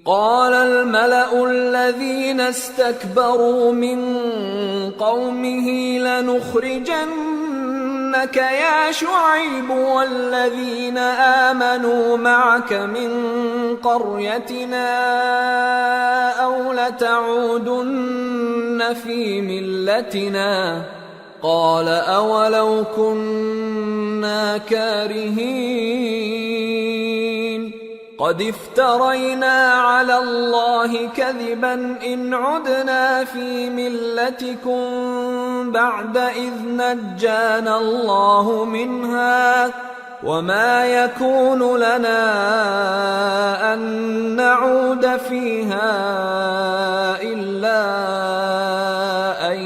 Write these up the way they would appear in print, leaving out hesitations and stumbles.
قال الملأ الذين استكبروا من قومه لنخرجنك يا شعيب والذين آمنوا معك من قريتنا أو لتعودن في ملتنا قال أولو كنا كارهين قد افترينا على الله كذبا إن عدنا في ملتكم بعد إذ نجانا الله منها وما يكون لنا أن نعود فيها إلا أن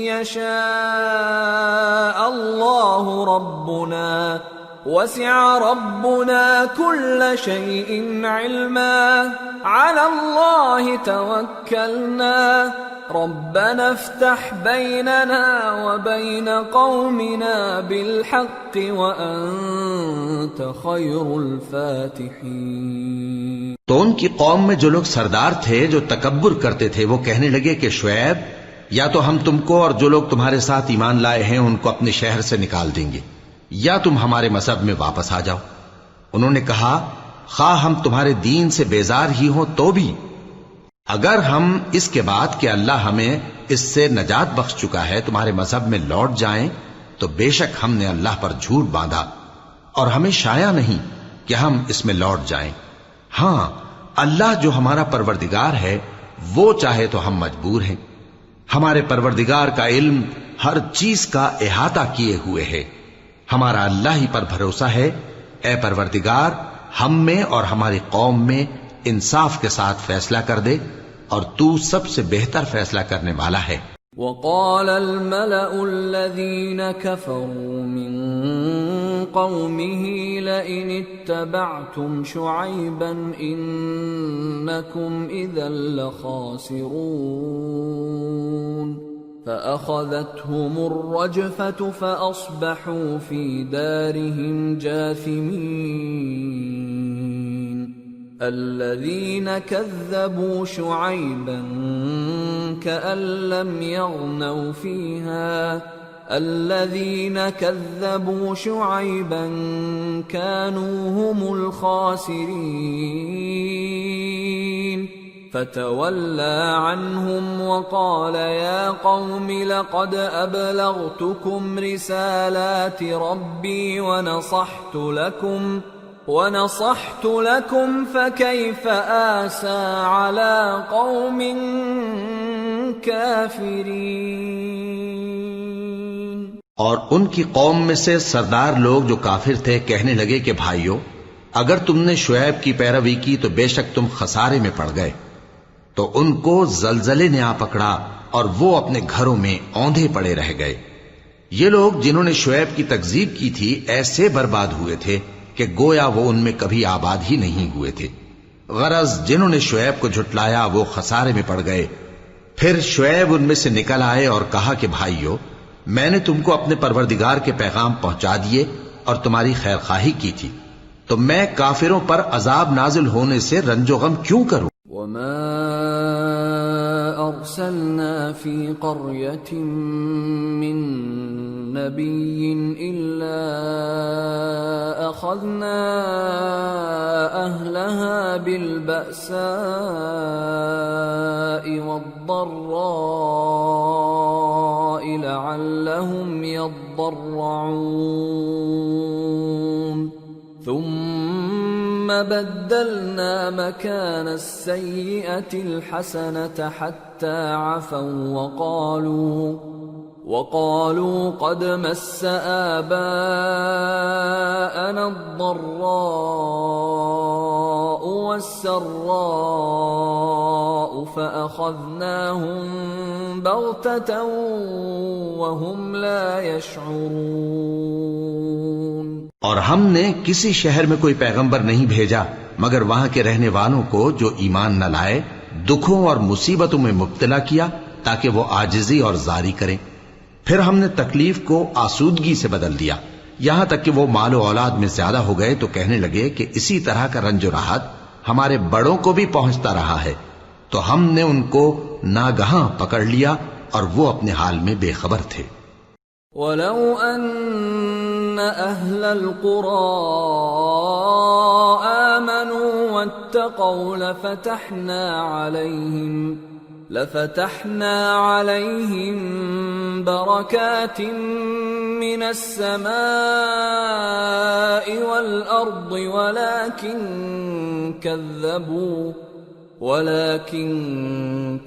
يشاء الله ربنا وسع ربنا كل شيء علما على الله توكلنا ربنا افتح بيننا وبين قومنا بالحق وأنت خير الفاتحين۔ تو ان کی قوم میں جو لوگ سردار تھے جو تکبر کرتے تھے وہ کہنے لگے کہ شعیب یا تو ہم تم کو اور جو لوگ تمہارے ساتھ ایمان لائے ہیں ان کو اپنے شہر سے نکال دیں گے یا تم ہمارے مذہب میں واپس آ جاؤ۔ انہوں نے کہا خواہ ہم تمہارے دین سے بیزار ہی ہوں تو بھی اگر ہم اس کے بعد کہ اللہ ہمیں اس سے نجات بخش چکا ہے تمہارے مذہب میں لوٹ جائیں تو بے شک ہم نے اللہ پر جھوٹ باندھا اور ہمیں شایع نہیں کہ ہم اس میں لوٹ جائیں۔ ہاں اللہ جو ہمارا پروردگار ہے وہ چاہے تو ہم مجبور ہیں۔ ہمارے پروردگار کا علم ہر چیز کا احاطہ کیے ہوئے ہے۔ ہمارا اللہ ہی پر بھروسہ ہے۔ اے پروردگار ہم میں اور ہماری قوم میں انصاف کے ساتھ فیصلہ کر دے اور تو سب سے بہتر فیصلہ کرنے والا ہے۔ وقال الملأ الذين كفروا من قومه لئن اتبعتم شعيبا إنكم إذا لخاسرون فأخذتهم الرجفة فأصبحوا في دارهم جاثمين الذين كذبوا شعيبا كأن لم يغنوا فيها الذين كذبوا شعيبا كانوا هم الخاسرين فتولى عنهم وقال يا قوم لقد أبلغتكم رسالات ربي ونصحت لكم فكيف آسى على قوم كافرين۔ اور ان کی قوم میں سے سردار لوگ جو کافر تھے کہنے لگے کہ بھائیو اگر تم نے شعیب کی پیروی کی تو بے شک تم خسارے میں پڑ گئے۔ تو ان کو زلزلے نے آ پکڑا اور وہ اپنے گھروں میں اوندھے پڑے رہ گئے۔ یہ لوگ جنہوں نے شعیب کی تکذیب کی تھی ایسے برباد ہوئے تھے کہ گویا وہ ان میں کبھی آباد ہی نہیں ہوئے تھے۔ غرض جنہوں نے شعیب کو جھٹلایا وہ خسارے میں پڑ گئے۔ پھر شعیب ان میں سے نکل آئے اور کہا کہ بھائیو میں نے تم کو اپنے پروردگار کے پیغام پہنچا دیے اور تمہاری خیر خواہی کی تھی، تو میں کافروں پر عذاب نازل ہونے سے رنج و غم کیوں کروں؟ وما أرسلنا في قرية من نبي إلا أخذنا أهلها بالبأساء والضراء لعلهم يضرعون ثم بدلنا مكان السيئة الحسنة حتى عفوا وقالوا قد مس آباءنا الضراء والسراء فأخذناهم بغتة وهم لا يشعرون۔ اور ہم نے کسی شہر میں کوئی پیغمبر نہیں بھیجا مگر وہاں کے رہنے والوں کو جو ایمان نہ لائے دکھوں اور مصیبتوں میں مبتلا کیا تاکہ وہ عاجزی اور زاری کریں۔ پھر ہم نے تکلیف کو آسودگی سے بدل دیا یہاں تک کہ وہ مال و اولاد میں زیادہ ہو گئے تو کہنے لگے کہ اسی طرح کا رنج و راحت ہمارے بڑوں کو بھی پہنچتا رہا ہے، تو ہم نے ان کو ناگہاں پکڑ لیا اور وہ اپنے حال میں بے خبر تھے۔ وَلَوْ أَنَّ أَهْلَ الْقُرَىٰ آمَنُوا وَاتَّقَوْا لَفَتَحْنَا عَلَيْهِم بَرَكَاتٍ مِّنَ السَّمَاءِ وَالْأَرْضِ ولكن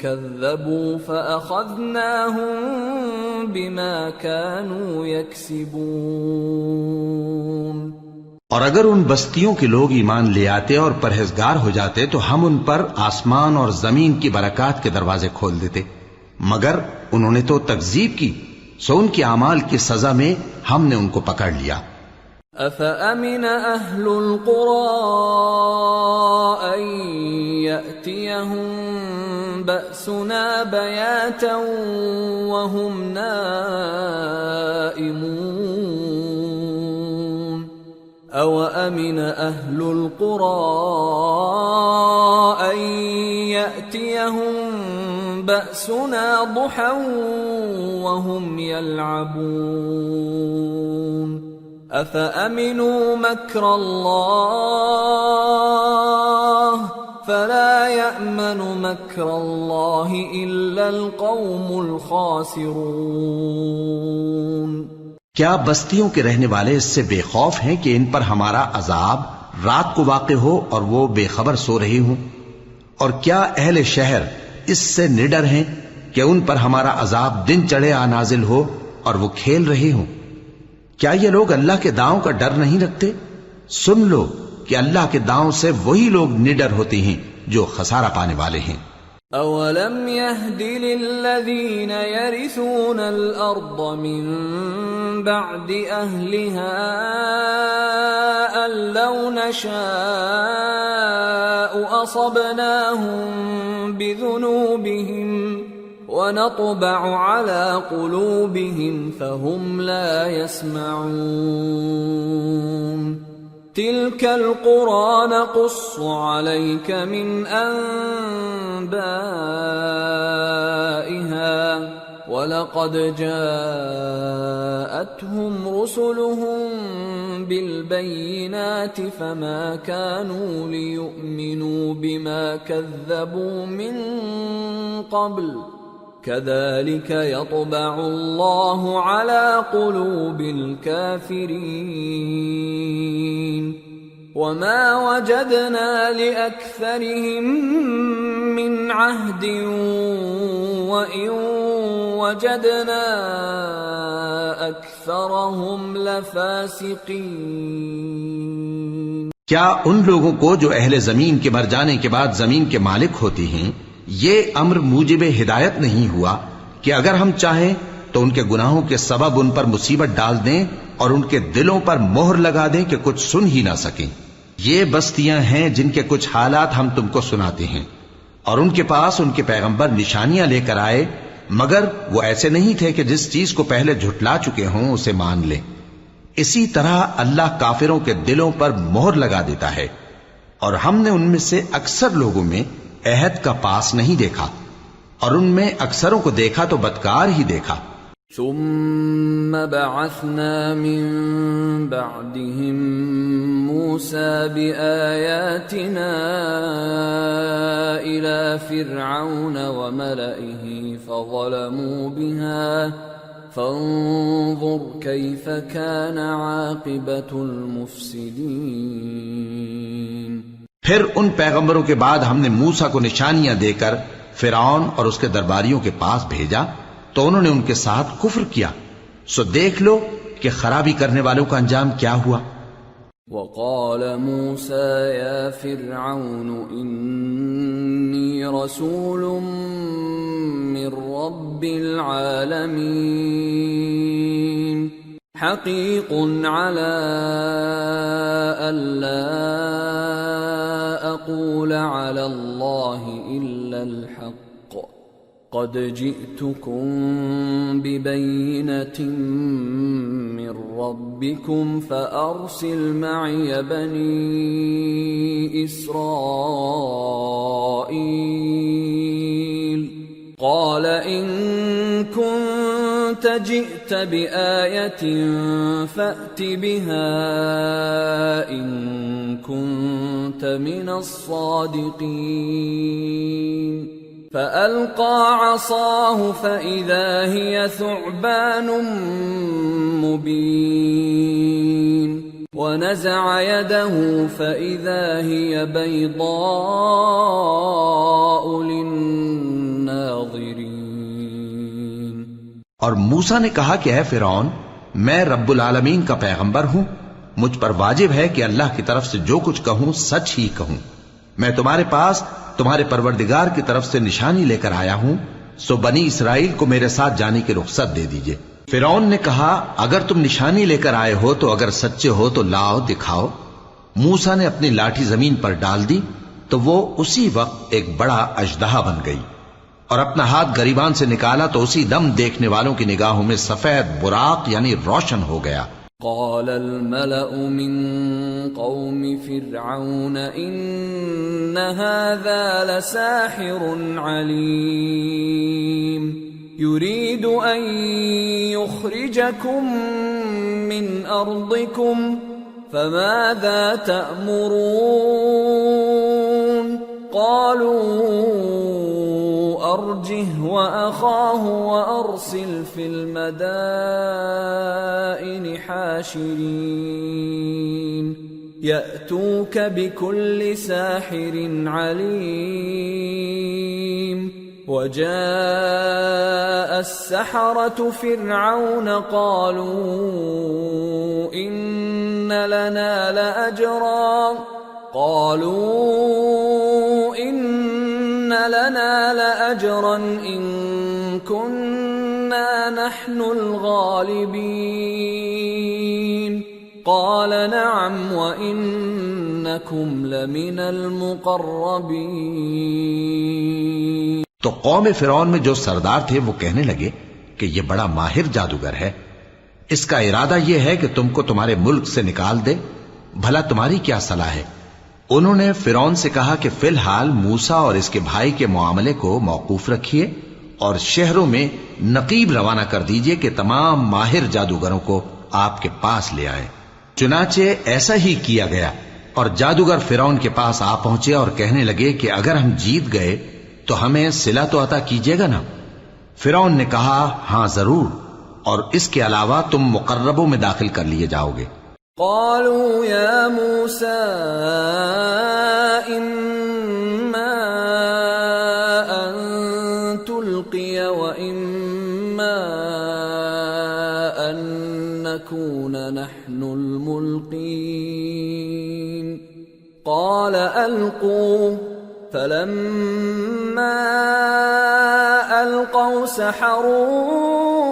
كذبوا فأخذناهم بما كانوا يكسبون۔ اور اگر ان بستیوں کے لوگ ایمان لے آتے اور پرہیزگار ہو جاتے تو ہم ان پر آسمان اور زمین کی برکات کے دروازے کھول دیتے، مگر انہوں نے تو تکذیب کی، سو ان کے اعمال کی سزا میں ہم نے ان کو پکڑ لیا۔ أَفَأَمِنَ أَهْلُ الْقُرَىٰ أَن يَأْتِيَهُم بَأْسُنَا بَيَاتًا وَهُمْ نَائِمُونَ أَوَأَمِنَ أَهْلُ الْقُرَىٰ أَن يَأْتِيَهُم بَأْسُنَا ضُحًى وَهُمْ يَلْعَبُونَ أَفَأَمِنُوا مَكْرَ اللَّهِ فَلَا يَأْمَنُ مَكْرَ اللَّهِ إِلَّا الْقَوْمُ الْخَاسِرُونَ۔ کیا بستیوں کے رہنے والے اس سے بے خوف ہیں کہ ان پر ہمارا عذاب رات کو واقع ہو اور وہ بے خبر سو رہے ہوں؟ اور کیا اہل شہر اس سے نڈر ہیں کہ ان پر ہمارا عذاب دن چڑھے آ نازل ہو اور وہ کھیل رہے ہوں؟ کیا یہ لوگ اللہ کے داؤں کا ڈر نہیں رکھتے؟ سن لو کہ اللہ کے داؤں سے وہی لوگ نڈر ہوتے ہیں جو خسارہ پانے والے ہیں۔ أَوَلَمْ يَهْدِ لِلَّذِينَ يَرِثُونَ الْأَرْضَ مِن بَعْدِ أَهْلِهَا أَن لَّوْ نَشَاءُ أَصَبْنَاهُم بِذُنُوبِهِمْ وَنَطْبَعُ عَلَى قُلُوبِهِمْ فَهُمْ لَا يَسْمَعُونَ تِلْكَ الْقُرَىٰ نَقُصُّ عَلَيْكَ مِنْ أَنبَائِهَا وَلَقَدْ جَاءَتْهُمْ رُسُلُهُم بِالْبَيِّنَاتِ فَمَا كَانُوا لِيُؤْمِنُوا بِمَا كَذَّبُوا مِن قَبْلُ كَذَلِكَ يَطْبَعُ اللَّهُ عَلَى قُلُوبِ الْكَافِرِينَ وَمَا وَجَدْنَا لِأَكْثَرِهِم مِّنْ عَهْدٍ وَإِن وَجَدْنَا أَكْثَرَهُمْ لَفَاسِقِينَ۔ کیا ان لوگوں کو جو اہل زمین کے مر جانے کے بعد زمین کے مالک ہوتے ہیں یہ امر موجب ہدایت نہیں ہوا کہ اگر ہم چاہیں تو ان کے گناہوں کے سبب ان پر مصیبت ڈال دیں اور ان کے دلوں پر مہر لگا دیں کہ کچھ سن ہی نہ سکیں؟ یہ بستیاں ہیں جن کے کچھ حالات ہم تم کو سناتے ہیں، اور ان کے پاس ان کے پیغمبر نشانیاں لے کر آئے، مگر وہ ایسے نہیں تھے کہ جس چیز کو پہلے جھٹلا چکے ہوں اسے مان لیں۔ اسی طرح اللہ کافروں کے دلوں پر مہر لگا دیتا ہے، اور ہم نے ان میں سے اکثر لوگوں میں عہد کا پاس نہیں دیکھا، اور ان میں اکثروں کو دیکھا تو بدکار ہی دیکھا۔ ثم بعثنا من بعدهم موسى بآياتنا إلى فرعون وملئه فظلموا بها فانظر كيف كان عاقبة المفسدين۔ پھر ان پیغمبروں کے بعد ہم نے موسیٰ کو نشانیاں دے کر فرعون اور اس کے درباریوں کے پاس بھیجا تو انہوں نے ان کے ساتھ کفر کیا، سو دیکھ لو کہ خرابی کرنے والوں کا انجام کیا ہوا۔ وقال موسى يا فرعون إني رسول من رب العالمين حقيق على ألا أقول على الله إلا الحق قد جئتكم ببينة من ربكم فأرسل معي بني إسرائيل قال إن كنت جئت بآية فأت بها إن كنت من الصادقين فألقى عصاه فإذا هي ثعبان مبين ونزع يده فإذا هي بيضاء للناظرين. اور موسیٰ نے کہا کہ اے فرعون، میں رب العالمین کا پیغمبر ہوں، مجھ پر واجب ہے کہ اللہ کی طرف سے جو کچھ کہوں سچ ہی کہوں. میں تمہارے پاس تمہارے پروردگار کی طرف سے نشانی لے کر آیا ہوں، سو بنی اسرائیل کو میرے ساتھ جانے کی رخصت دے دیجئے. فرعون نے کہا اگر تم نشانی لے کر آئے ہو تو اگر سچے ہو تو لاؤ دکھاؤ. موسیٰ نے اپنی لاٹھی زمین پر ڈال دی تو وہ اسی وقت ایک بڑا اژدہا بن گئی، اور اپنا ہاتھ گریبان سے نکالا تو اسی دم دیکھنے والوں کی نگاہوں میں سفید براق یعنی روشن ہو گیا. قال الملأ من قوم فرعون إن هذا لساحر عليم يريد أن يخرجكم من أرضكم فماذا تأمرون قالوا أرجه وأخاه وأرسل في المدائن حاشرين يأتوك بكل ساحر عليم. وجاء السحرة فرعون قالوا إن لنا لأجرا إن كنا نحن الغالبين قال نعم وإنكم لمن المقربين. تو قوم فرعون میں جو سردار تھے وہ کہنے لگے کہ یہ بڑا ماہر جادوگر ہے، اس کا ارادہ یہ ہے کہ تم کو تمہارے ملک سے نکال دے، بھلا تمہاری کیا صلاح ہے؟ انہوں نے فرعون سے کہا کہ فی الحال موسیٰ اور اس کے بھائی کے معاملے کو موقوف رکھیے اور شہروں میں نقیب روانہ کر دیجئے کہ تمام ماہر جادوگروں کو آپ کے پاس لے آئے. چنانچہ ایسا ہی کیا گیا، اور جادوگر فرعون کے پاس آ پہنچے اور کہنے لگے کہ اگر ہم جیت گئے تو ہمیں صلہ تو عطا کیجیے گا نا؟ فرعون نے کہا ہاں ضرور، اور اس کے علاوہ تم مقربوں میں داخل کر لیے جاؤ گے. قالوا يا موسى إما أن تلقي وإما أن نكون نحن الملقين قال ألقوا فلما ألقوا سحروا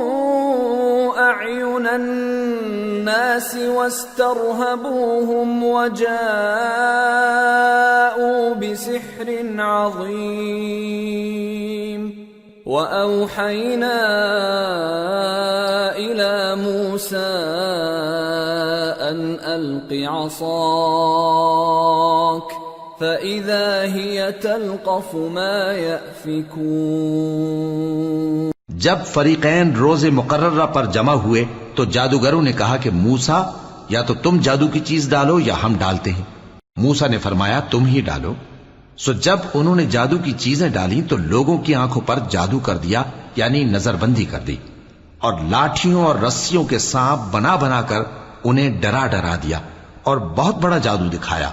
أعين الناس واسترهبوهم وجاءوا بسحر عظيم. وأوحينا إلى موسى أن ألق عصاك فإذا هي تلقف ما يأفكون. جب فریقین روز مقررہ پر جمع ہوئے تو جادوگروں نے کہا کہ موسیٰ یا تو تم جادو کی چیز ڈالو یا ہم ڈالتے ہیں. موسیٰ نے فرمایا تم ہی ڈالو. سو جب انہوں نے جادو کی چیزیں ڈالی تو لوگوں کی آنکھوں پر جادو کر دیا یعنی نظر بندی کر دی، اور لاٹھیوں اور رسیوں کے سانپ بنا بنا کر انہیں ڈرا ڈرا دیا اور بہت بڑا جادو دکھایا.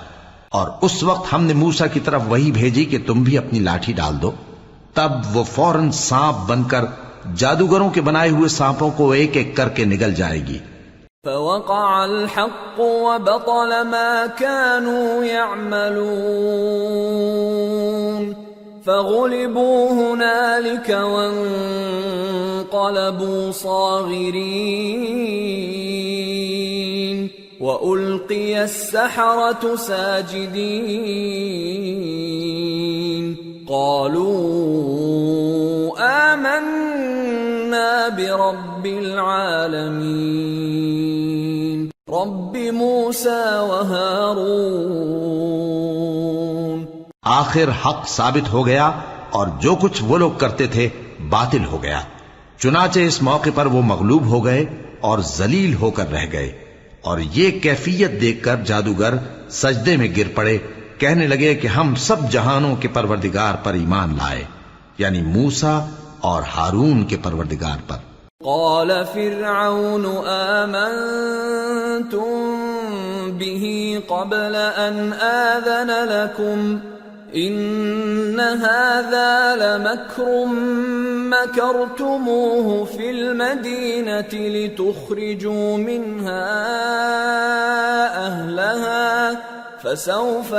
اور اس وقت ہم نے موسیٰ کی طرف وہی بھیجی کہ تم بھی اپنی لاٹھی ڈال دو. تب وہ فوراً سانپ بن کر جادوگروں کے بنائے ہوئے سانپوں کو ایک ایک کر کے نگل جائے گی. فوقع الحق وبطل ما كانوا يعملون فغلبوا هنالك وانقلبوا صاغرين وألقي السحرة ساجدين قالوا رب العالمين رب موسى وهارون. آخر حق ثابت ہو گیا اور جو کچھ وہ لوگ کرتے تھے باطل ہو گیا. چنانچہ اس موقع پر وہ مغلوب ہو گئے اور ذلیل ہو کر رہ گئے، اور یہ کیفیت دیکھ کر جادوگر سجدے میں گر پڑے، کہنے لگے کہ ہم سب جہانوں کے پروردگار پر ایمان لائے، یعنی موسیٰ اور ہارون کے پروردگار پر. قال فرعون آمنتم به قبل أن آذن لكم إن هذا لمكر مكرتموه في المدينة لتخرجوا منها أهلها فسوف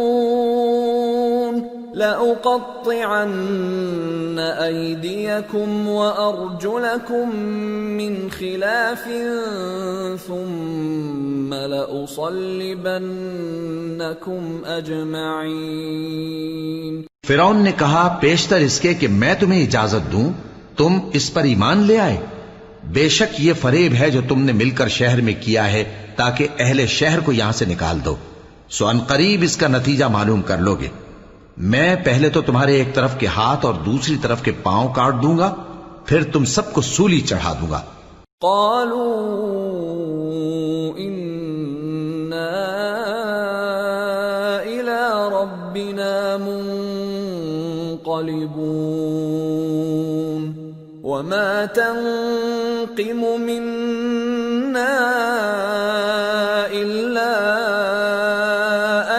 تعلمون لأقطعن أيديكم وأرجلكم من خلاف ثم لأصلبنكم أجمعين. فرعون نے کہا پیشتر اس کے کہ میں تمہیں اجازت دوں تم اس پر ایمان لے آئے. بے شک یہ فریب ہے جو تم نے مل کر شہر میں کیا ہے تاکہ اہل شہر کو یہاں سے نکال دو، سو ان قریب اس کا نتیجہ معلوم کر لو گے. میں پہلے تو تمہارے ایک طرف کے ہاتھ اور دوسری طرف کے پاؤں کاٹ دوں گا، پھر تم سب کو سولی چڑھا دوں گا. قالوا إنا إلى ربنا منقلبون وما تنقم منا إلا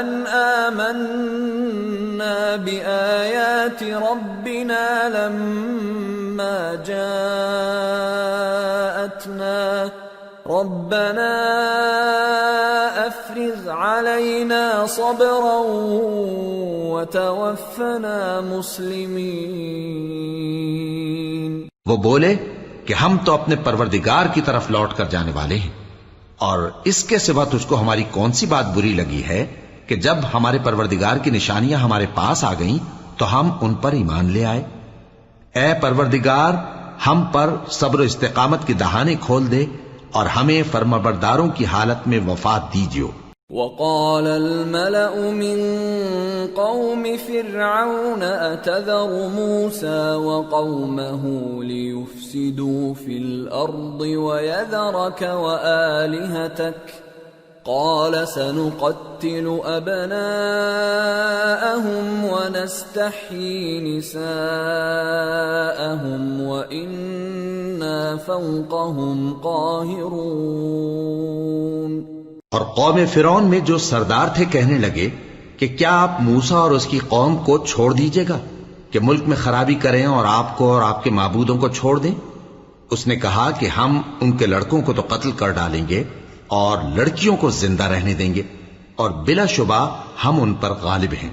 أن آمنا بآيات ربنا لما جاءتنا ربنا أفرغ علينا صبرا وتوفنا مسلمين. وہ بولے کہ ہم تو اپنے پروردگار کی طرف لوٹ کر جانے والے ہیں، اور اس کے سوا تجھ کو ہماری کون سی بات بری لگی ہے کہ جب ہمارے پروردگار کی نشانیاں ہمارے پاس آ گئیں تو ہم ان پر ایمان لے آئے. اے پروردگار ہم پر صبر و استقامت کی دہانے کھول دے اور ہمیں فرمانبرداروں کی حالت میں وفات دیجیو. وقال الملأ من قوم فرعون أتذر موسى وقومه ليفسدوا في الأرض ويذرك وآلهتك قال سنقتل أبناءهم ونستحيي نساءهم وإنا فوقهم قاهرون. اور قوم فرعون میں جو سردار تھے کہنے لگے کہ کیا آپ موسیٰ اور اس کی قوم کو چھوڑ دیجیے گا کہ ملک میں خرابی کریں اور آپ کو اور آپ کے معبودوں کو چھوڑ دیں؟ اس نے کہا کہ ہم ان کے لڑکوں کو تو قتل کر ڈالیں گے اور لڑکیوں کو زندہ رہنے دیں گے، اور بلا شبہ ہم ان پر غالب ہیں.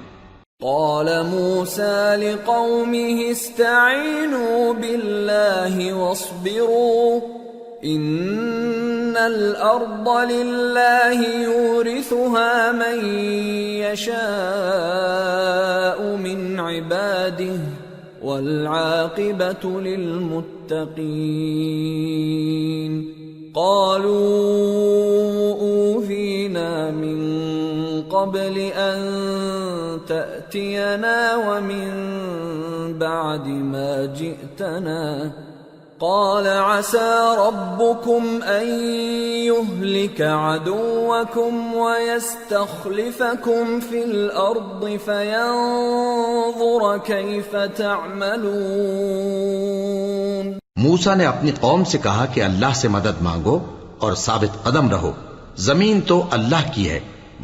قال موسى لقومه استعينوا بالله واصبروا إن الأرض لله يورثها من يشاء من عباده والعاقبة للمتقين. قالوا أوذينا من قبل أن تأتينا ومن بعد ما جئتنا قال عسى ربكم أن يهلك عدوكم ويستخلفكم في الأرض فينظر كيف تعملون. موسیٰ نے اپنی قوم سے کہا کہ اللہ سے مدد مانگو اور ثابت قدم رہو. زمین تو اللہ کی ہے،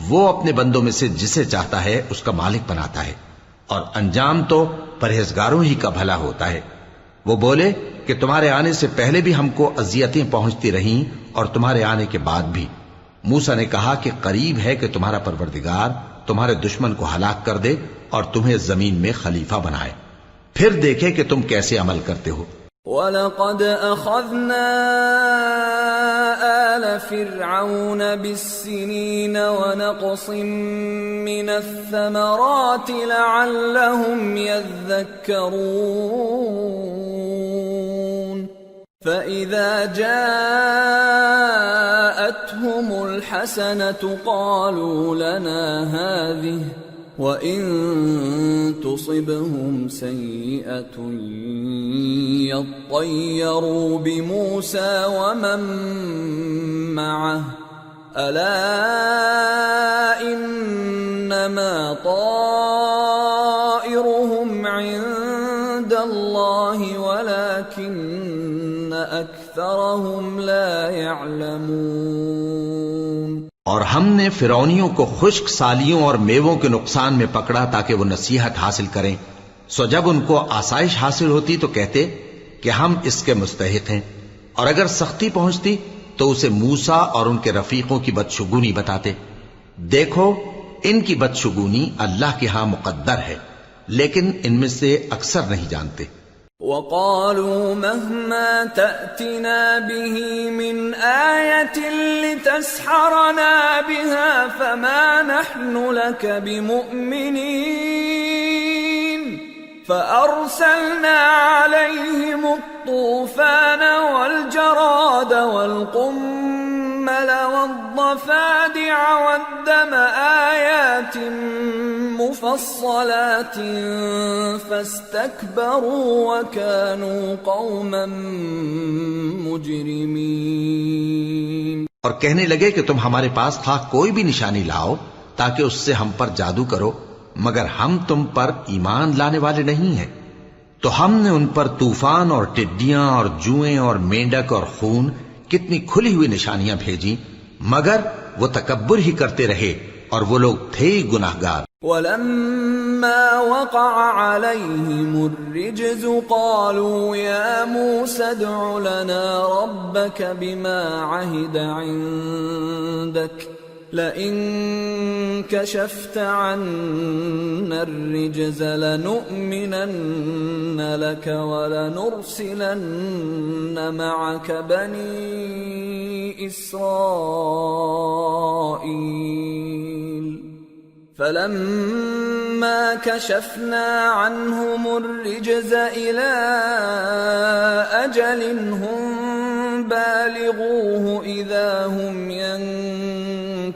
وہ اپنے بندوں میں سے جسے چاہتا ہے اس کا مالک بناتا ہے، اور انجام تو پرہیزگاروں ہی کا بھلا ہوتا ہے. وہ بولے کہ تمہارے آنے سے پہلے بھی ہم کو اذیتیں پہنچتی رہیں اور تمہارے آنے کے بعد بھی. موسیٰ نے کہا کہ قریب ہے کہ تمہارا پروردگار تمہارے دشمن کو ہلاک کر دے اور تمہیں زمین میں خلیفہ بنائے، پھر دیکھے کہ تم کیسے عمل کرتے ہو. وَلَقَدْ أَخَذْنَا آلَ فِرْعَوْنَ بِالسِّنِينَ وَنَقْصٍ مِّنَ الثَّمَرَاتِ لَعَلَّهُمْ يَذَّكَّرُونَ. فَإِذَا جَاءَتْهُمُ الْحَسَنَةُ قَالُوا لَنَا هَذِهِ وَإِن تُصِبْهُمْ سَيِّئَةٌ يَطَّيَّرُوا بِمُوسَى وَمَن مَّعَهُ أَلَا إِنَّمَا طَائِرُهُمْ عِندَ اللَّهِ وَلَكِنَّ أَكْثَرَهُمْ لَا يَعْلَمُونَ۔ اور ہم نے فرعونیوں کو خشک سالیوں اور میووں کے نقصان میں پکڑا تاکہ وہ نصیحت حاصل کریں، سو جب ان کو آسائش حاصل ہوتی تو کہتے کہ ہم اس کے مستحق ہیں، اور اگر سختی پہنچتی تو اسے موسیٰ اور ان کے رفیقوں کی بدشگونی بتاتے۔ دیکھو ان کی بدشگونی اللہ کے ہاں مقدر ہے، لیکن ان میں سے اکثر نہیں جانتے۔ وَقَالُوا مَهْمَا تَأْتِنَا بِهِ مِنْ آيَةٍ لِتَسْحَرَنَا بِهَا فَمَا نَحْنُ لَكَ بِمُؤْمِنِينَ فَأَرْسَلْنَا عَلَيْهِمُ الطُّوفَانَ وَالْجَرَادَ وَالْقُمَّلَ وَالضَّفَادِعَ وَالدَّمَ آيَاتٍ مُفَصَّلَاتٍ فَاسْتَكْبَرُوا وَكَانُوا قَوْمًا مُجْرِمِينَ۔ اور کہنے لگے کہ تم ہمارے پاس خواہ کوئی بھی نشانی لاؤ تاکہ اس سے ہم پر جادو کرو، مگر ہم تم پر ایمان لانے والے نہیں ہیں۔ تو ہم نے ان پر طوفان اور ٹڈیاں اور جوئیں اور مینڈک اور خون کتنی کھلی ہوئی نشانیاں بھیجیں، مگر وہ تکبر ہی کرتے رہے اور وہ لوگ تھے گناہگار۔ وَلَمَّا وَقَعَ عَلَيْهِمُ الرِّجْزُ قَالُوا يَا مُوسَى ادْعُ لَنَا رَبَّكَ بِمَا عَهِدَ عِندَكَ لَئِن كَشَفْتَ عَنَّا الرِّجْزَ لَنُؤْمِنَنَّ لَكَ وَلَنُرْسِلَنَّ مَعَكَ بَنِي إِسْرَائِيلَ فَلَمَّا كَشَفْنَا عَنْهُمُ الرِّجْزَ إِلَىٰ أَجَلٍ هُمْ بَالِغُوهُ إِذَا هُمْ يَنكُثُونَ۔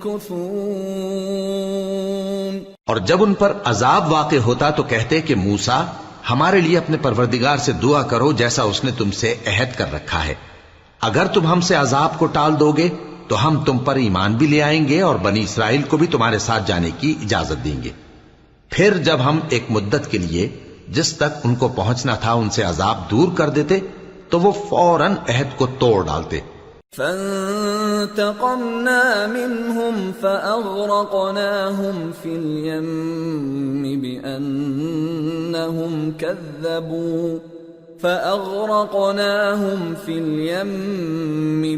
اور جب ان پر عذاب واقع ہوتا تو کہتے کہ موسیٰ ہمارے لیے اپنے پروردگار سے دعا کرو جیسا اس نے تم سے عہد کر رکھا ہے، اگر تم ہم سے عذاب کو ٹال دو گے تو ہم تم پر ایمان بھی لے آئیں گے اور بنی اسرائیل کو بھی تمہارے ساتھ جانے کی اجازت دیں گے۔ پھر جب ہم ایک مدت کے لیے جس تک ان کو پہنچنا تھا ان سے عذاب دور کر دیتے تو وہ فوراً عہد کو توڑ ڈالتے۔ فَانْتَقَمْنَا مِنْهُمْ فَأَغْرَقْنَاهُمْ فِي الْيَمِّ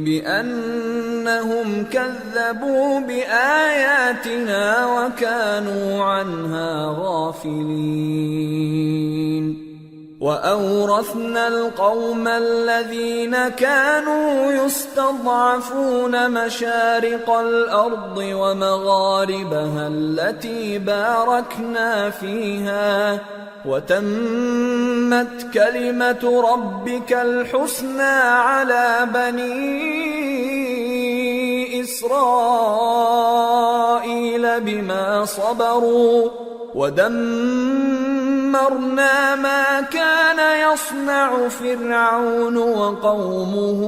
بِأَنَّهُمْ كَذَّبُوا بِآيَاتِنَا وَكَانُوا عَنْهَا غَافِلِينَ۔ وَأَوْرَثْنَا الْقَوْمَ الَّذِينَ كَانُوا يُسْتَضْعَفُونَ مَشَارِقَ الْأَرْضِ وَمَغَارِبَهَا الَّتِي بَارَكْنَا فِيهَا وَتَمَّتْ كَلِمَةُ رَبِّكَ الْحُسْنَى عَلَى بَنِي إِسْرَائِيلَ بِمَا صَبَرُوا وَدَمَّرْنَا مَا كَانَ يَصْنَعُ فِرْعَوْنُ وَقَوْمُهُ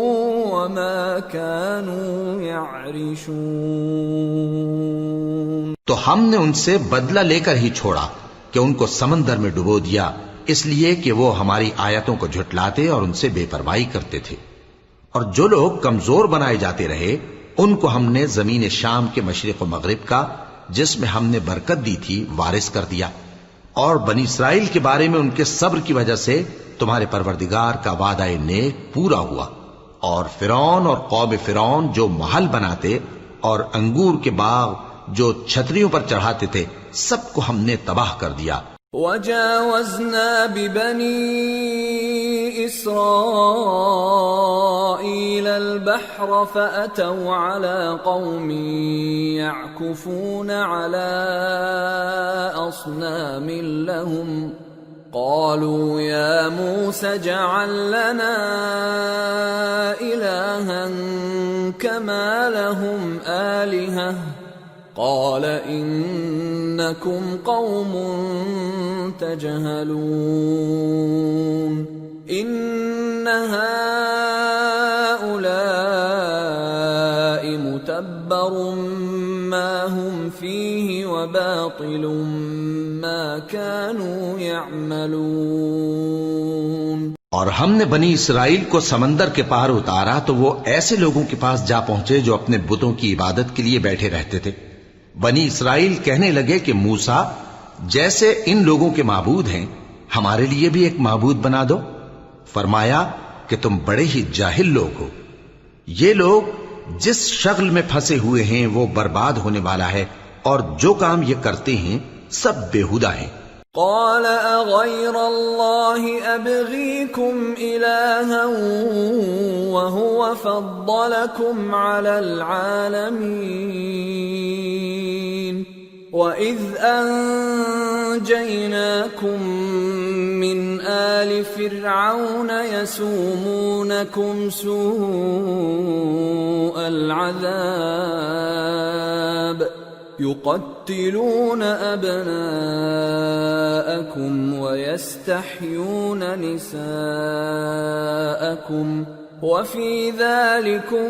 وَمَا كَانُوا يَعْرِشُونَ۔ تو ہم نے ان سے بدلہ لے کر ہی چھوڑا کہ ان کو سمندر میں ڈبو دیا، اس لیے کہ وہ ہماری آیتوں کو جھٹلاتے اور ان سے بے پرواہی کرتے تھے۔ اور جو لوگ کمزور بنائے جاتے رہے ان کو ہم نے زمین شام کے مشرق و مغرب کا جس میں ہم نے برکت دی تھی وارث کر دیا، اور بنی اسرائیل کے بارے میں ان کے صبر کی وجہ سے تمہارے پروردگار کا وعدہ نیک پورا ہوا۔ اور فرعون اور قوم فرعون جو محل بناتے اور انگور کے باغ جو چھتریوں پر چڑھاتے تھے سب کو ہم نے تباہ کر دیا۔ وَجَاوَزْنَا بِبَنِي إِسْرَائِيلَ الْبَحْرَ فَأَتَوْا عَلَى قَوْمٍ يَعْكُفُونَ عَلَى أَصْنَامٍ لَهُمْ قالوا يا موسى اجعل لنا إلها كما لهم آلهة قال إنكم قوم تجهلون إن هؤلاء متبر ما هم فيه وباطل ما كانوا يعملون۔ اور ہم نے بنی اسرائیل کو سمندر کے پار اتارا تو وہ ایسے لوگوں کے پاس جا پہنچے جو اپنے بتوں کی عبادت کے لیے بیٹھے رہتے تھے۔ بنی اسرائیل کہنے لگے کہ موسیٰ جیسے ان لوگوں کے معبود ہیں ہمارے لیے بھی ایک معبود بنا دو۔ فرمایا کہ تم بڑے ہی جاہل لوگ ہو، یہ لوگ جس شغل میں پھنسے ہوئے ہیں وہ برباد ہونے والا ہے، اور جو کام یہ کرتے ہیں سب بےہودہ ہیں۔ قال اغير الله ابغيكم الها وهو فضلكم على العالمين واذ انجيناكم من آل فرعون يسومونكم سوء العذاب يقتلون أبناءكم ويستحيون نساءكم وفي ذلكم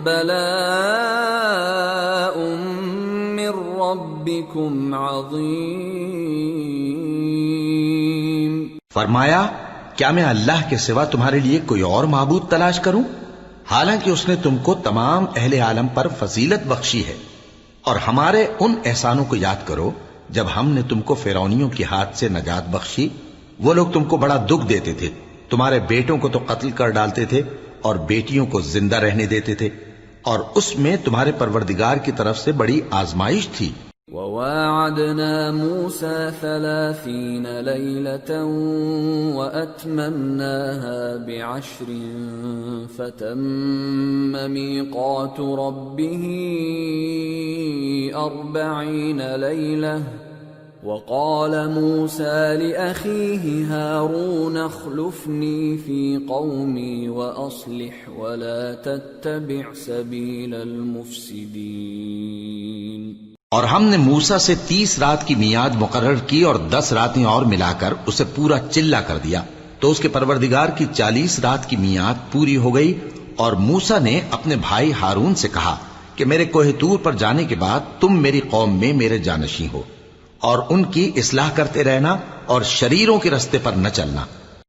بلاء من ربكم عظيم۔ فرمایا کیا میں اللہ کے سوا تمہارے لیے کوئی اور معبود تلاش کروں، حالانکہ اس نے تم کو تمام اہل عالم پر فضیلت بخشی ہے۔ اور ہمارے ان احسانوں کو یاد کرو جب ہم نے تم کو فرعونیوں کے ہاتھ سے نجات بخشی۔ وہ لوگ تم کو بڑا دکھ دیتے تھے، تمہارے بیٹوں کو تو قتل کر ڈالتے تھے اور بیٹیوں کو زندہ رہنے دیتے تھے، اور اس میں تمہارے پروردگار کی طرف سے بڑی آزمائش تھی۔ وواعدنا موسى 30 ليلة وأتممناها ب10 فتم ميقات ربه 40 ليلة وقال موسى لأخيه هارون اخلفني في قومي وأصلح ولا تتبع سبيل المفسدين۔ اور ہم نے موسیٰ سے 30 رات کی میعاد مقرر کی اور 10 راتیں اور ملا کر اسے پورا چلہ کر دیا، تو اس کے پروردگار کی 40 رات کی میعاد پوری ہو گئی۔ اور موسیٰ نے اپنے بھائی ہارون سے کہا کہ میرے کوہ طور پر جانے کے بعد تم میری قوم میں میرے جانشین ہو، اور ان کی اصلاح کرتے رہنا اور شریروں کے رستے پر نہ چلنا۔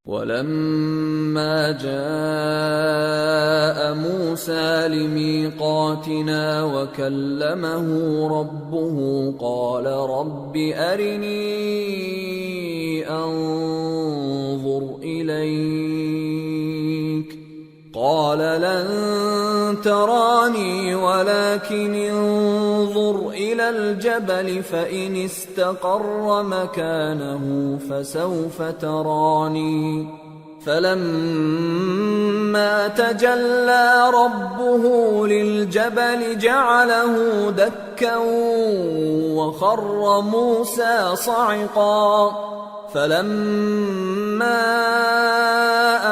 وَلَمَّا جَاءَ مُوسَى لِمِيقَاتِنَا وَكَلَّمَهُ رَبُّهُ قَالَ رَبِّ أَرِنِي أَنظُرْ إِلَيْكَ قَالَ لَن تَرَانِي وَلَكِنِ انظُرْ إِلَى الْجَبَلِ فَإِنِ اسْتَقَرَّ مَكَانَهُ فَسَوْفَ تَرَانِي فَلَمَّا تَجَلَّى رَبُّهُ لِلْجَبَلِ جَعَلَهُ دَكًّا وَخَرَّ مُوسَى صَعِقًا فَلَمَّا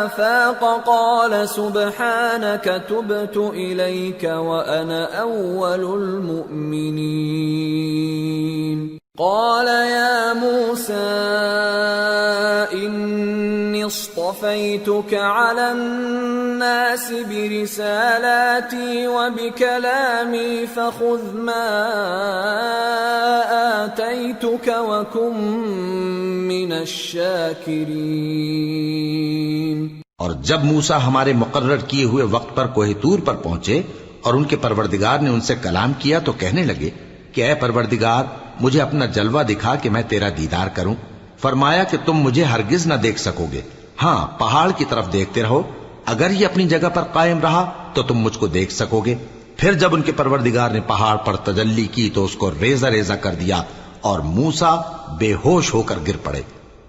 أَفَاقَ قَالَ سُبْحَانَكَ تُبْتُ إِلَيْكَ وَأَنَا أَوَّلُ الْمُؤْمِنِينَ۔ قَالَ يَا مُوسَى إِنِّي اصْطَفَيْتُكَ عَلَى النَّاسِ بِرِسَالَاتِي وَبِكَلَامِي فَخُذْ مَا آتَيْتُكَ وَكُن مِّنَ الشَّاكِرِينَ۔ اور جب موسیٰ ہمارے مقرر کیے ہوئے وقت پر کوہ طور پر پہنچے اور ان کے پروردگار نے ان سے کلام کیا تو کہنے لگے کہ اے پروردگار مجھے اپنا جلوہ دکھا کہ میں تیرا دیدار کروں۔ فرمایا کہ تم مجھے ہرگز نہ دیکھ سکو گے، ہاں پہاڑ کی طرف دیکھتے رہو، اگر یہ اپنی جگہ پر قائم رہا تو تم مجھ کو دیکھ سکو گے۔ پھر جب ان کے پروردگار نے پہاڑ پر تجلی کی تو اس کو ریزہ ریزہ کر دیا اور موسیٰ بے ہوش ہو کر گر پڑے۔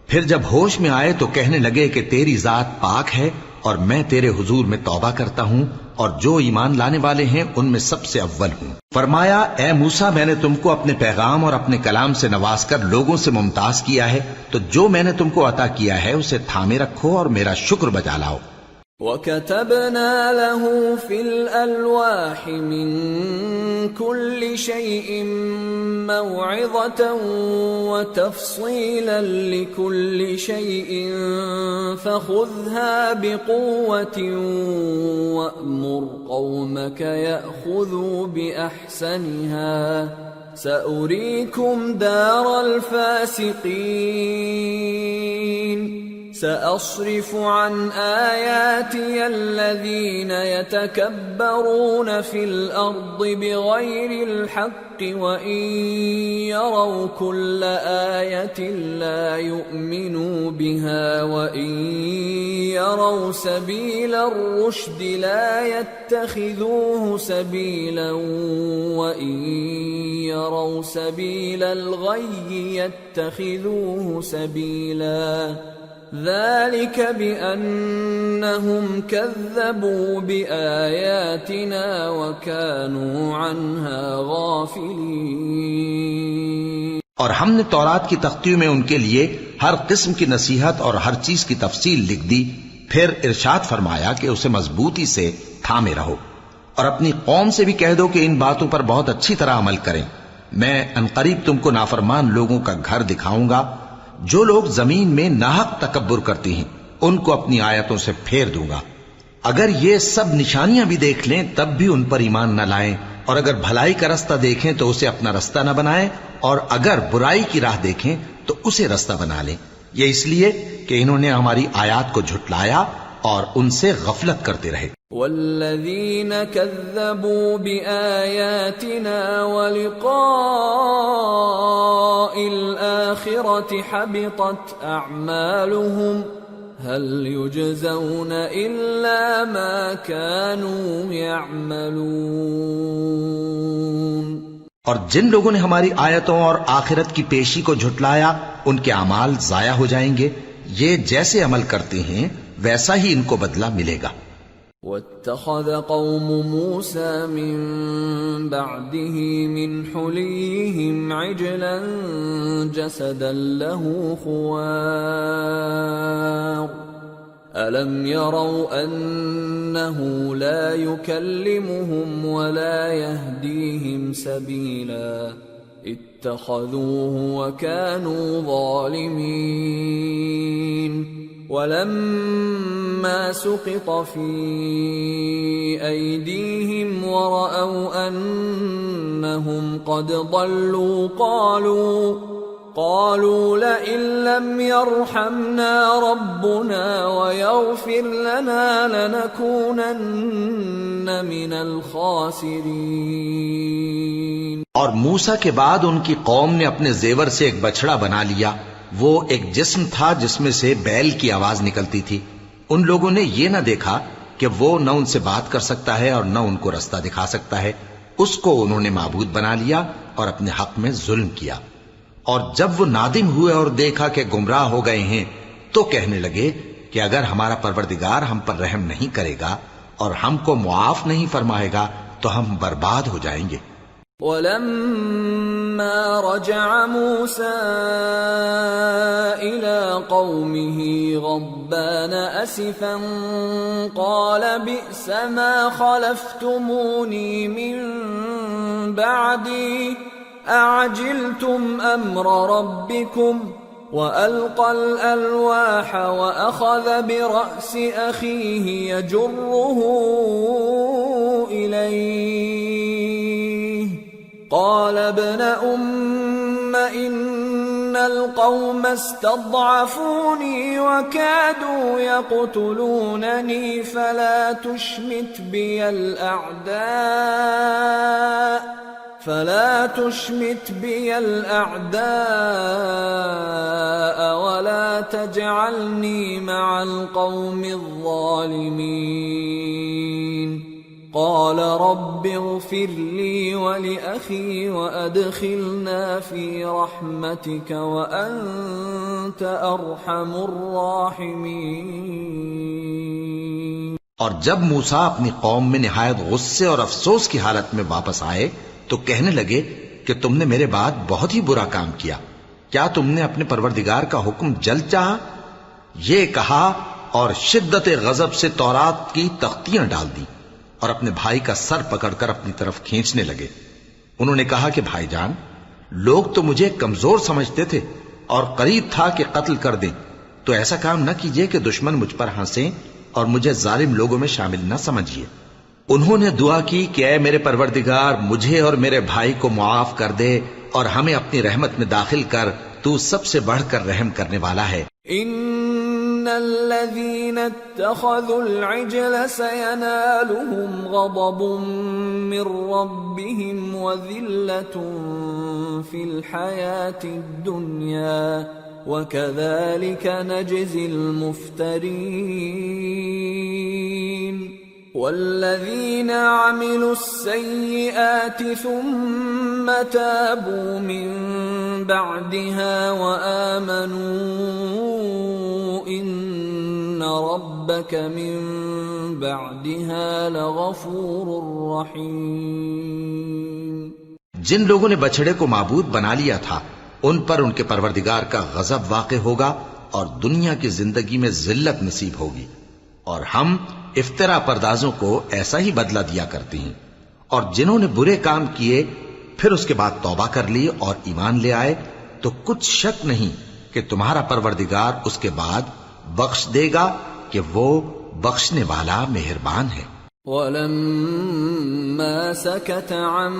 پھر جب ہوش میں آئے تو کہنے لگے کہ تیری ذات پاک ہے اور میں تیرے حضور میں توبہ کرتا ہوں اور جو ایمان لانے والے ہیں ان میں سب سے اول ہوں۔ فرمایا اے موسیٰ، میں نے تم کو اپنے پیغام اور اپنے کلام سے نواز کر لوگوں سے ممتاز کیا ہے، تو جو میں نے تم کو عطا کیا ہے اسے تھامے رکھو اور میرا شکر بجا لاؤ۔ وَكَتَبْنَا لَهُ فِي الْأَلْوَاحِ مِنْ كُلِّ شَيْءٍ مَوْعِظَةً وَتَفْصِيلًا لِكُلِّ شَيْءٍ فَخُذْهَا بِقُوَّةٍ وَأْمُرْ قَوْمَكَ يَأْخُذُوا بِأَحْسَنِهَا سَأُرِيكُمْ دَارَ الْفَاسِقِينَ۔ سأصرف عن آياتي الذين يتكبرون في الأرض بغير الحق وإن يروا كل آية لا يؤمنوا بها وإن يروا سبيل الرشد لا يتخذوه سبيلا وإن يروا سبيل الغي يتخذوه سبيلا ذلك بأنهم كذبوا بآياتنا وكانوا عنها غافلين۔ اور ہم نے تورات کی تختیوں میں ان کے لیے ہر قسم کی نصیحت اور ہر چیز کی تفصیل لکھ دی، پھر ارشاد فرمایا کہ اسے مضبوطی سے تھامے رہو اور اپنی قوم سے بھی کہہ دو کہ ان باتوں پر بہت اچھی طرح عمل کریں۔ میں عنقریب تم کو نافرمان لوگوں کا گھر دکھاؤں گا۔ جو لوگ زمین میں ناحق تکبر کرتی ہیں ان کو اپنی آیتوں سے پھیر دوں گا۔ اگر یہ سب نشانیاں بھی دیکھ لیں تب بھی ان پر ایمان نہ لائیں، اور اگر بھلائی کا رستہ دیکھیں تو اسے اپنا رستہ نہ بنائیں، اور اگر برائی کی راہ دیکھیں تو اسے رستہ بنا لیں۔ یہ اس لیے کہ انہوں نے ہماری آیات کو جھٹلایا اور ان سے غفلت کرتے رہے۔ والذین کذبوا بآیاتنا ولقاء الآخرة حبطت اعمالهم هل يجزون الا ما كانوا يعملون۔ اور جن لوگوں نے ہماری آیتوں اور آخرت کی پیشی کو جھٹلایا ان کے اعمال ضائع ہو جائیں گے، یہ جیسے عمل کرتے ہیں ویسا ہی ان کو بدلہ ملے گا۔ وَاتَّخَذَ قَوْمُ مُوسَى مِن بَعْدِهِ مِنْ حُلِيِّهِمْ عِجْلًا جَسَدًا لَهُ خُوَارٌ أَلَمْ يَرَوْا أَنَّهُ لَا يُكَلِّمُهُمْ وَلَا يَهْدِيهِمْ سَبِيلًا اتَّخَذُوهُ وَكَانُوا ظَالِمِينَ۔ وَلَمَّا سُقِطَ فِي أَيْدِيهِمْ وَرَأَوْا أَنَّهُمْ قَدْ ضَلُّوا قَالُوا لَئِن لَّمْ يَرْحَمْنَا رَبُّنَا وَيَغْفِرْ لَنَا لَنَكُونَنَّ مِنَ الْخَاسِرِينَ۔ اور موسیٰ کے بعد ان کی قوم نے اپنے زیور سے ایک بچڑا بنا لیا، وہ ایک جسم تھا جس میں سے بیل کی آواز نکلتی تھی۔ ان لوگوں نے یہ نہ دیکھا کہ وہ نہ ان سے بات کر سکتا ہے اور نہ ان کو رستہ دکھا سکتا ہے، اس کو انہوں نے معبود بنا لیا اور اپنے حق میں ظلم کیا۔ اور جب وہ نادم ہوئے اور دیکھا کہ گمراہ ہو گئے ہیں تو کہنے لگے کہ اگر ہمارا پروردگار ہم پر رحم نہیں کرے گا اور ہم کو معاف نہیں فرمائے گا تو ہم برباد ہو جائیں گے۔ وَلَمَّا رَجَعَ مُوسَىٰ إِلَىٰ قَوْمِهِ غَضْبَانَ أَسِفًا قَالَ بِئْسَ مَا خَلَفْتُمُونِي مِن بَعْدِي أَعَجِلْتُمْ أَمْرَ رَبِّكُمْ وَأَلْقَى الْأَلْوَاحَ وَأَخَذَ بِرَأْسِ أَخِيهِ يَجُرُّهُ إِلَيْهِ قال ابن أم إن القوم استضعفوني وكادوا يقتلونني فلا تشمت بي الأعداء ولا تجعلني مع القوم الظالمين۔ قال قال رب اغفر لي ولأخي وأدخلنا في رحمتك وأنت أرحم الراحمين۔ اور جب موسیٰ اپنی قوم میں نہایت غصے اور افسوس کی حالت میں واپس آئے تو کہنے لگے کہ تم نے میرے بعد بہت ہی برا کام کیا، کیا تم نے اپنے پروردگار کا حکم جلد چاہا؟ یہ کہا اور شدت غضب سے تورات کی تختیاں ڈال دی اور اپنے بھائی کا سر پکڑ کر اپنی طرف کھینچنے لگے۔ انہوں نے کہا کہ بھائی جان، لوگ تو مجھے کمزور سمجھتے تھے اور قریب تھا کہ قتل کر دیں، تو ایسا کام نہ کیجیے کہ دشمن مجھ پر ہنسیں اور مجھے ظالم لوگوں میں شامل نہ سمجھیے۔ انہوں نے دعا کی کہ اے میرے پروردگار، مجھے اور میرے بھائی کو معاف کر دے اور ہمیں اپنی رحمت میں داخل کر، تو سب سے بڑھ کر رحم کرنے والا ہے۔ ان الذين اتخذوا العجل سينالهم غضب من ربهم وذلة في الحياة الدنيا وكذلك نجزي المفترين۔ والذين عملوا السيئات ثم تابوا من بعدها وآمنوا إن ربك من بعدها لغفور رحيم۔ جن لوگوں نے بچڑے کو معبود بنا لیا تھا ان پر ان کے پروردگار کا غضب واقع ہوگا اور دنیا کی زندگی میں ذلت نصیب ہوگی، اور ہم افترا پردازوں کو ایسا ہی بدلہ دیا کرتے ہیں۔ اور جنہوں نے برے کام کیے پھر اس کے بعد توبہ کر لی اور ایمان لے آئے تو کچھ شک نہیں کہ تمہارا پروردگار اس کے بعد بخش دے گا کہ وہ بخشنے والا مہربان ہے۔ وَلَمَّا سَكَتَ عَن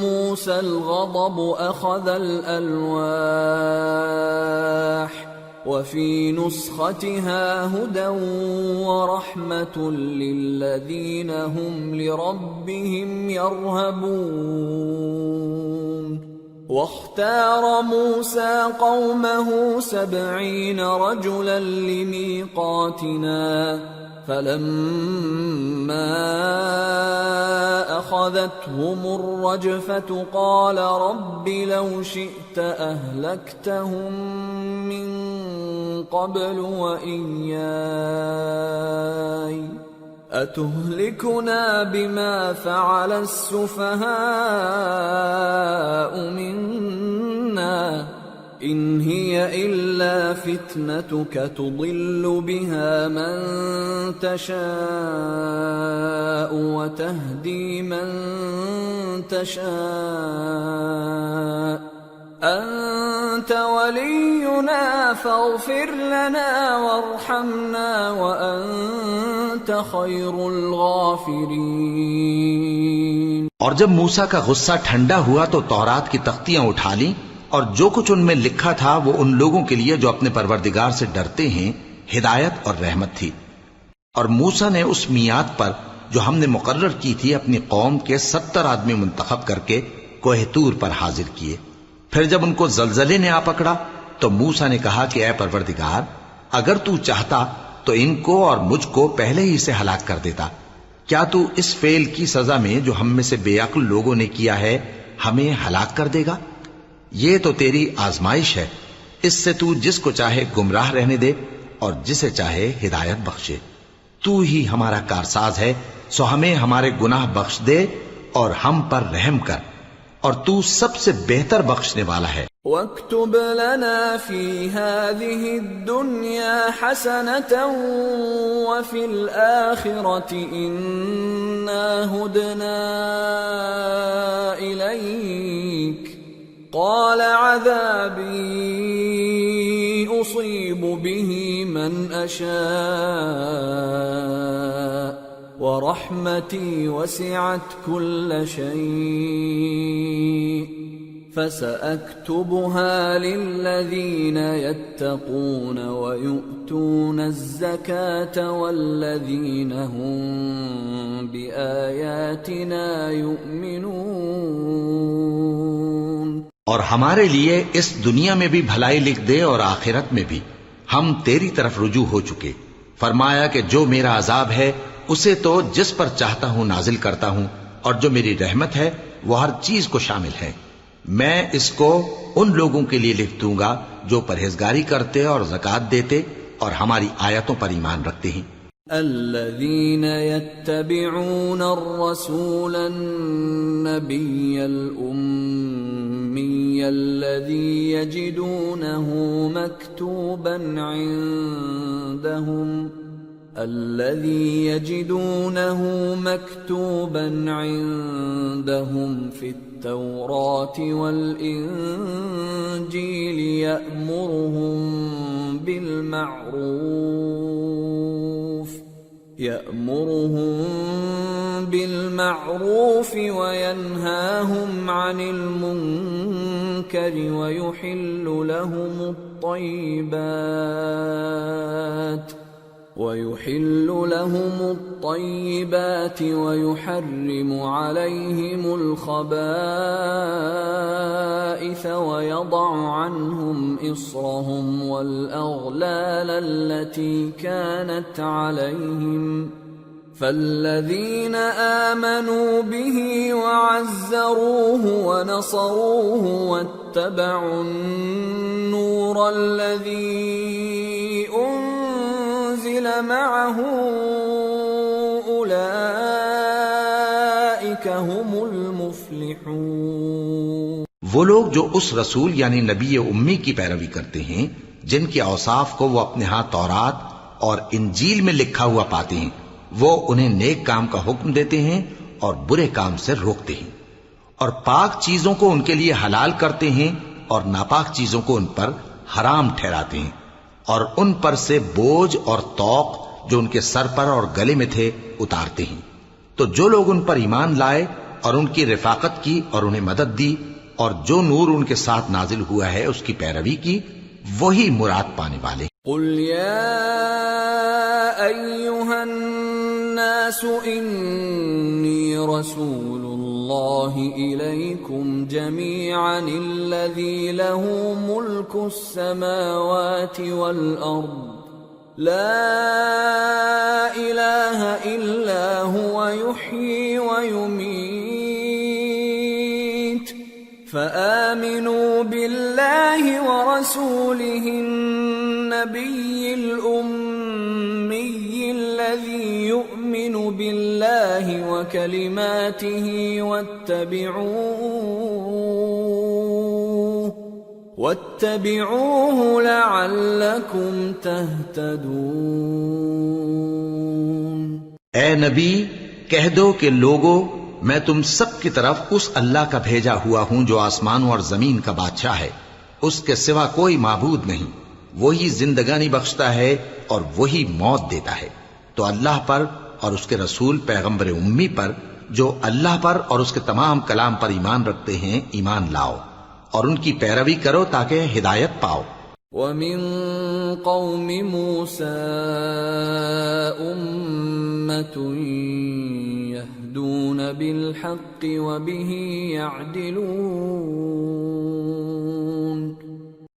مُوسَى الْغَضَبُ أَخَذَ الْأَلْوَاحَ وَفِي نُسْخَتِهَا هُدًى وَرَحْمَةٌ لِّلَّذِينَ هُمْ لِرَبِّهِمْ يَرْهَبُونَ۔ واختار موسى قومه 70 رجلا لميقاتنا فلما أخذتهم الرجفة قال رب لو شئت أهلكتهم من قبل وإياي أتهلكنا بما فعل السفهاء منا إن هي إلا فتنتك تضل بها من تشاء وتهدي من تشاء أنت ولينا فاغفر لنا وارحمنا وأنت خير الغافرين۔ اور جب موسیٰ کا غصہ ٹھنڈا ہوا تو تورات کی تختیاں اٹھا لیں اور جو کچھ ان میں لکھا تھا وہ ان لوگوں کے لیے جو اپنے پروردگار سے ڈرتے ہیں ہدایت اور رحمت تھی۔ اور موسیٰ نے اس میعاد پر جو ہم نے مقرر کی تھی اپنی قوم کے 70 آدمی منتخب کر کے کوہ طور پر حاضر کیے۔ پھر جب ان کو زلزلے نے آ پکڑا تو موسیٰ نے کہا کہ اے پروردگار اگر تو چاہتا تو ان کو اور مجھ کو پہلے ہی سے ہلاک کر دیتا، کیا تو اس فعل کی سزا میں جو ہم میں سے بے عقل لوگوں نے کیا ہے ہمیں ہلاک کر دے گا؟ یہ تو تیری آزمائش ہے، اس سے تو جس کو چاہے گمراہ رہنے دے اور جسے چاہے ہدایت بخشے۔ تو ہی ہمارا کارساز ہے، سو ہمیں ہمارے گناہ بخش دے اور ہم پر رحم کر، اور تو سب سے بہتر بخشنے والا ہے۔ وَاكْتُبْ لَنَا فِي هَذِهِ الدُّنْيَا حَسَنَةً وَفِي الْآخِرَةِ إِنَّا هُدْنَا إِلَيْكَ قَالَ عَذَابِي أُصِيبُ بِهِ مَنْ أَشَاءُ وَرَحْمَتِي وَسِعَتْ كُلَّ شَيْءٍ فَسَأَكْتُبُهَا لِلَّذِينَ يَتَّقُونَ وَيُؤْتُونَ الزَّكَاةَ وَالَّذِينَ هُمْ بِآيَاتِنَا يُؤْمِنُونَ۔ اور ہمارے لیے اس دنیا میں بھی بھلائی لکھ دے اور آخرت میں بھی، ہم تیری طرف رجوع ہو چکے۔ فرمایا کہ جو میرا عذاب ہے اسے تو جس پر چاہتا ہوں نازل کرتا ہوں، اور جو میری رحمت ہے وہ ہر چیز کو شامل ہے۔ میں اس کو ان لوگوں کے لیے لکھ دوں گا جو پرہیزگاری کرتے اور زکوٰۃ دیتے اور ہماری آیتوں پر ایمان رکھتے ہیں۔ الذين يتبعون الرسول النبي الأمي الذي يجدونه مكتوبا عندهم في التوراة والإنجيل يأمرهم بالمعروف وينهاهم عن المنكر ويحل لهم الطيبات ويحرم عليهم الخبائث ويضع عنهم إصرهم والأغلال التي كانت عليهم فالذين آمنوا به وعزروه ونصروه واتبعوا النور الذي أنزل معه أولئك هم المفلحون۔ وہ لوگ جو اس رسول یعنی نبی امی کی پیروی کرتے ہیں جن کے اوصاف کو وہ اپنے ہاں تورات اور انجیل میں لکھا ہوا پاتے ہیں، وہ انہیں نیک کام کا حکم دیتے ہیں اور برے کام سے روکتے ہیں، اور پاک چیزوں کو ان کے لیے حلال کرتے ہیں اور ناپاک چیزوں کو ان پر حرام ٹھہراتے ہیں، اور ان پر سے بوجھ اور طوق جو ان کے سر پر اور گلے میں تھے اتارتے ہیں۔ تو جو لوگ ان پر ایمان لائے اور ان کی رفاقت کی اور انہیں مدد دی اور جو نور ان کے ساتھ نازل ہوا ہے اس کی پیروی کی، وہی مراد پانے والے۔ قل یا ایھا الناس انی رسول اللہ الیکم جمیعا الذی له ملک السماوات والارض لا الہ الا هو یحیی ویمیت فآمنوا بالله ورسوله النبي الأمي الذي يؤمن بالله وكلماته واتبعوه لعلكم تهتدون۔ اے نبی کہہ دو کہ لوگو، میں تم سب کی طرف اس اللہ کا بھیجا ہوا ہوں جو آسمانوں اور زمین کا بادشاہ ہے، اس کے سوا کوئی معبود نہیں، وہی زندگانی بخشتا ہے اور وہی موت دیتا ہے۔ تو اللہ پر اور اس کے رسول پیغمبر امی پر جو اللہ پر اور اس کے تمام کلام پر ایمان رکھتے ہیں ایمان لاؤ اور ان کی پیروی کرو تاکہ ہدایت پاؤ۔ وَمِن قَوْمِ مُوسَىٰ أُمَّةٌ يَهْدُونَ بِالْحَقِّ وَبِهِ يَعْدِلُونَ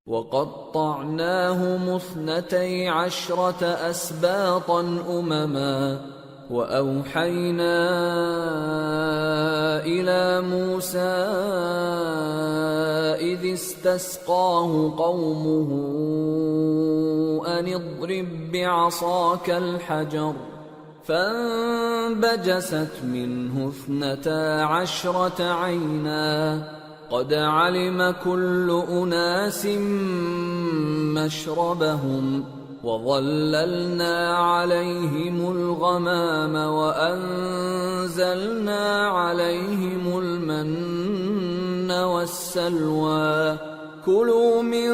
وَقَطَّعْنَاهُمُ 12 أَسْبَاطًا أُمَمًا وَأَوْحَيْنَا إِلَى مُوسَىٰ إِذِ اسْتَسْقَاهُ قَوْمُهُ أَنِ اضْرِب بِّعَصَاكَ الْحَجَرَ فَانبَجَسَتْ مِنْهُ 12 عَيْنًا قَدْ عَلِمَ كُلُّ أُنَاسٍ مَّشْرَبَهُمْ وَظَلَّلْنَا عَلَيْهِمُ الْغَمَامَ وَأَنزَلْنَا عَلَيْهِمُ الْمَنَّ وَالسَّلْوَىٰ كُلُوا مِن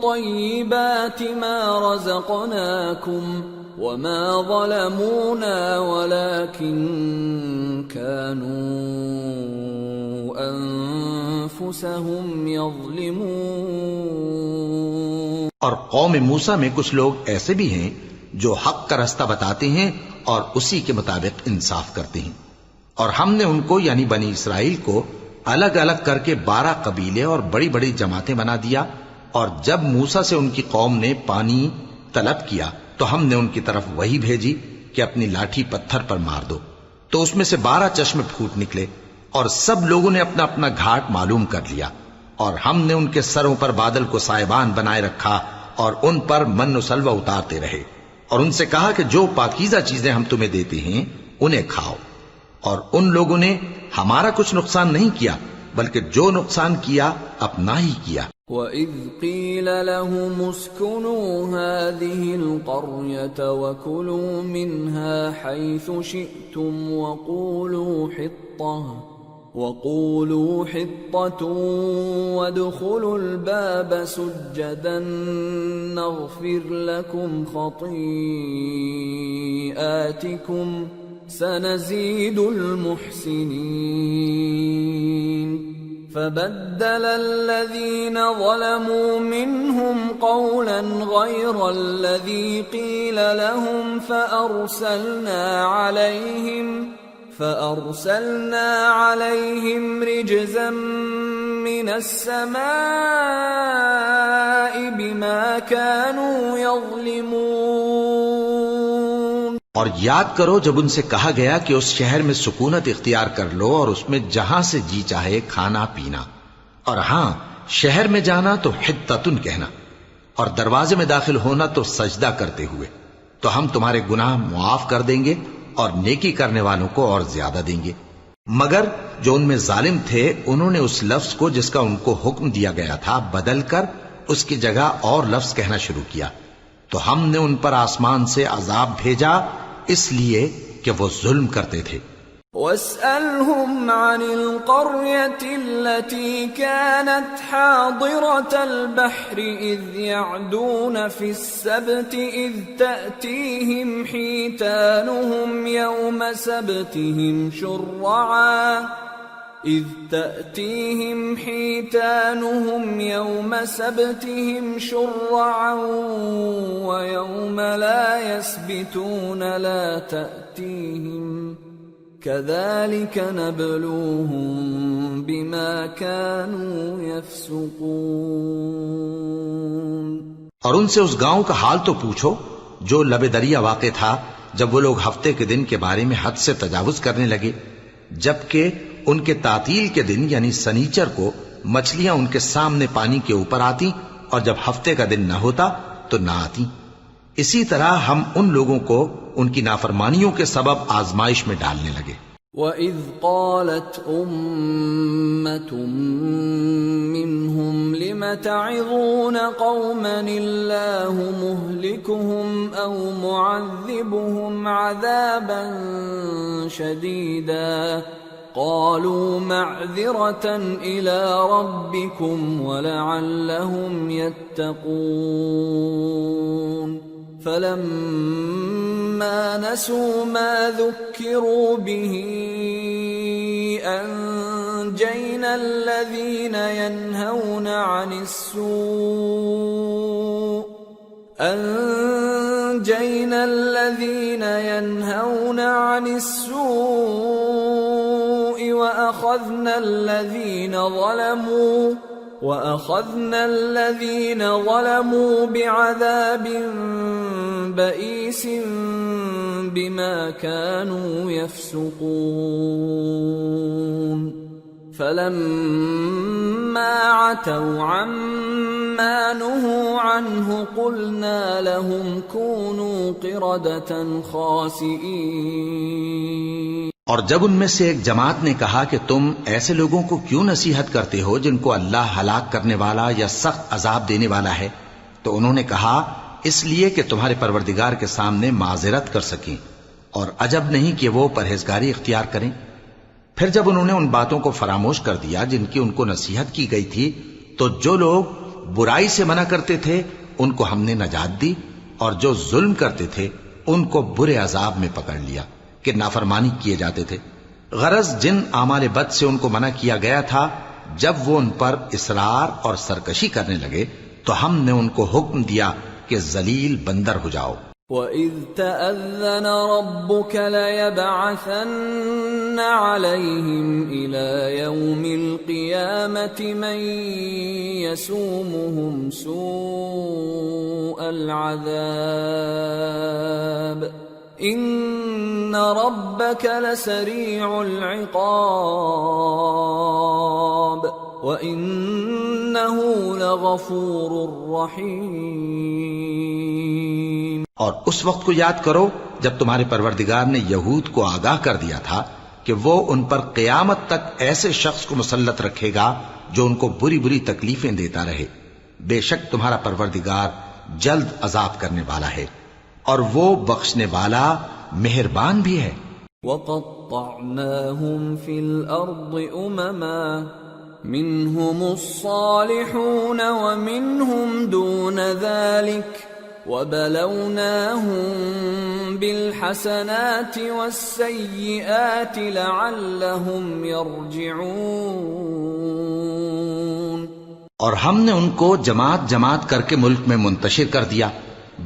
طَيِّبَاتِ مَا رَزَقْنَاكُمْ وَمَا ظَلَمُونَا وَلَٰكِن كَانُوا أَنفُسَهُمْ يَظْلِمُونَ۔ اور قوم موسیٰ میں کچھ لوگ ایسے بھی ہیں جو حق کا رستہ بتاتے ہیں اور اسی کے مطابق انصاف کرتے ہیں، اور ہم نے ان کو یعنی بنی اسرائیل کو الگ الگ کر کے 12 قبیلے اور بڑی بڑی جماعتیں بنا دیا، اور جب موسیٰ سے ان کی قوم نے پانی طلب کیا تو ہم نے ان کی طرف وحی بھیجی کہ اپنی لاٹھی پتھر پر مار دو، تو اس میں سے 12 چشمے پھوٹ نکلے، اور سب لوگوں نے اپنا اپنا گھاٹ معلوم کر لیا، اور ہم نے ان کے سروں پر بادل کو سائبان بنائے رکھا اور ان پر من و سلوہ اتارتے رہے، اور ان سے کہا کہ جو پاکیزہ چیزیں ہم تمہیں دیتے ہیں انہیں کھاؤ۔ اور ان لوگوں نے ہمارا کچھ نقصان نہیں کیا، بلکہ جو نقصان کیا اپنا ہی کیا۔ وَإِذْ قِيلَ لَهُمُ اسْكُنُوا هَٰذِهِ الْقَرْيَةَ وَكُلُوا مِنْهَا حَيْثُ شِئْتُمْ وَقُولُوا حِطَّةٌ وَادْخُلُوا الْبَابَ سُجَّدًا نَّغْفِرْ لَكُمْ خَطِيئَاتِكُمْ سَنَزِيدُ الْمُحْسِنِينَ فَبَدَّلَ الَّذِينَ ظَلَمُوا مِنْهُمْ قَوْلًا غَيْرَ الَّذِي قِيلَ لَهُمْ فَأَرْسَلْنَا عَلَيْهِمْ رِجْزًا مِّنَ السَّمَاءِ بِمَا كَانُوا يَظْلِمُونَ۔ اور یاد کرو جب ان سے کہا گیا کہ اس شہر میں سکونت اختیار کر لو اور اس میں جہاں سے جی چاہے کھانا پینا، اور ہاں شہر میں جانا تو حطتن کہنا، اور دروازے میں داخل ہونا تو سجدہ کرتے ہوئے، تو ہم تمہارے گناہ معاف کر دیں گے اور نیکی کرنے والوں کو اور زیادہ دیں گے۔ مگر جو ان میں ظالم تھے انہوں نے اس لفظ کو جس کا ان کو حکم دیا گیا تھا بدل کر اس کی جگہ اور لفظ کہنا شروع کیا، تو ہم نے ان پر آسمان سے عذاب بھیجا اس لیے کہ وہ ظلم کرتے تھے۔ وَاسْأَلْهُمْ عَنِ الْقَرْيَةِ الَّتِي كَانَتْ حَاضِرَةَ الْبَحْرِ إِذْ يَعْدُونَ فِي السَّبْتِ إِذْ تَأْتِيهِمْ حِيتَانُهُمْ يَوْمَ سَبْتِهِمْ شُرَّعًا وَيَوْمَ لَا يَسْبِتُونَ لَا تَأْتِيهِمْ كَذَلِكَ نَبْلُوهُم بِمَا كَانُوا يَفْسُقُونَ۔ اور ان سے اس گاؤں کا حال تو پوچھو جو لب دریا واقع تھا جب وہ لوگ ہفتے کے دن کے بارے میں حد سے تجاوز کرنے لگے، جبکہ ان کے تعطیل کے دن یعنی سنیچر کو مچھلیاں ان کے سامنے پانی کے اوپر آتی، اور جب ہفتے کا دن نہ ہوتا تو نہ آتی۔ اسی طرح ہم ان لوگوں کو ان کی نافرمانیوں کے سبب آزمائش میں ڈالنے لگے۔ وَإِذْ قَالَتْ أُمَّةٌ مِّنْهُمْ لِمَ تَعِظُونَ قَوْمًا اللَّهُ مُهْلِكُهُمْ أَوْ مُعَذِّبُهُمْ عَذَابًا شَدِيدًا قَالُوا مَعْذِرَةً إِلَىٰ رَبِّكُمْ وَلَعَلَّهُمْ يَتَّقُونَ فَلَمَّا نَسُوا مَا ذُكِّرُوا بِهِ أَنجَيْنَا الَّذِينَ يَنْهَوْنَ عَنِ السُّوءِ وَأَخَذْنَا الَّذِينَ ظَلَمُوا بِعَذَابٍ بَئِيسٍ بِمَا كَانُوا يَفْسُقُونَ فَلَمَّا عَتَوْا عَمَّا نُهُوا عَنْهُ قُلْنَا لَهُمْ كُونُوا قِرَدَةً خَاسِئِينَ۔ اور جب ان میں سے ایک جماعت نے کہا کہ تم ایسے لوگوں کو کیوں نصیحت کرتے ہو جن کو اللہ ہلاک کرنے والا یا سخت عذاب دینے والا ہے، تو انہوں نے کہا اس لیے کہ تمہارے پروردگار کے سامنے معذرت کر سکیں، اور عجب نہیں کہ وہ پرہیزگاری اختیار کریں۔ پھر جب انہوں نے ان باتوں کو فراموش کر دیا جن کی ان کو نصیحت کی گئی تھی، تو جو لوگ برائی سے منع کرتے تھے ان کو ہم نے نجات دی، اور جو ظلم کرتے تھے ان کو برے عذاب میں پکڑ لیا کہ نافرمانی کیے جاتے تھے۔ غرض جن اعمال بد سے ان کو منع کیا گیا تھا، جب وہ ان پر اصرار اور سرکشی کرنے لگے تو ہم نے ان کو حکم دیا کہ ذلیل بندر ہو جاؤ۔ وَإِذْ تَأَذَّنَ رَبُّكَ لَيَبْعَثَنَّ عَلَيْهِمْ إِلَى يَوْمِ الْقِيَامَةِ مَن يَسُومُهُمْ سُوءَ الْعَذَابِ ان ربك لسريع العقاب وانه لغفور رحيم۔ اور اس وقت کو یاد کرو جب تمہارے پروردگار نے یہود کو آگاہ کر دیا تھا کہ وہ ان پر قیامت تک ایسے شخص کو مسلط رکھے گا جو ان کو بری بری تکلیفیں دیتا رہے۔ بے شک تمہارا پروردگار جلد عذاب کرنے والا ہے اور وہ بخشنے والا مہربان بھی ہے۔ وَقَطَّعْنَاهُمْ فِي الْأَرْضِ أُمَمًا مِّنْهُمُ الصَّالِحُونَ وَمِنْهُمْ دُونَ ذَلِكَ وَبَلَوْنَاهُمْ بِالْحَسَنَاتِ وَالسَّيِّئَاتِ لَعَلَّهُمْ يَرْجِعُونَ۔ اور ہم نے ان کو جماعت جماعت کر کے ملک میں منتشر کر دیا،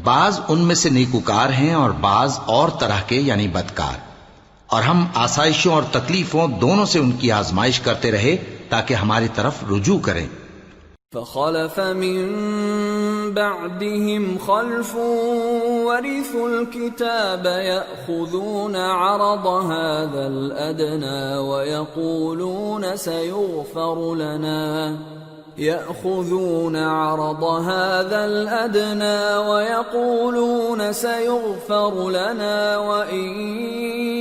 بعض ان میں سے نیکوکار ہیں اور بعض اور طرح کے یعنی بدکار، اور ہم آسائشوں اور تکلیفوں دونوں سے ان کی آزمائش کرتے رہے تاکہ ہماری طرف رجوع کریں۔ فخلف من بعدهم خلف ورثوا الكتاب يأخذون عرض هذا الأدنى ويقولون سيغفر لنا وإن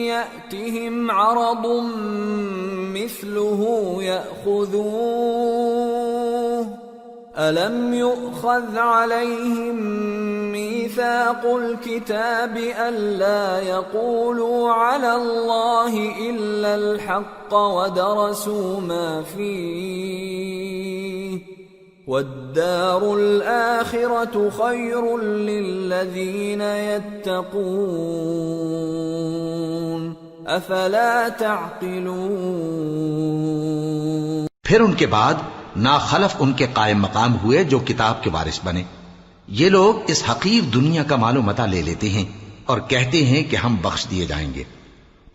يأتهم عرض مثله يأخذوه ألم يؤخذ عليهم ميثاق الكتاب ألا يقولوا على الله إلا الحق ودرسوا ما فيه والدار الآخرة خير للذين يتقون أفلا تعقلون۔ پھر ان کے بعد ناخلف ان کے قائم مقام ہوئے جو کتاب کے وارث بنے۔ یہ لوگ اس حقیر دنیا کا مال و متاع لے لیتے ہیں اور کہتے ہیں کہ ہم بخش دیے جائیں گے،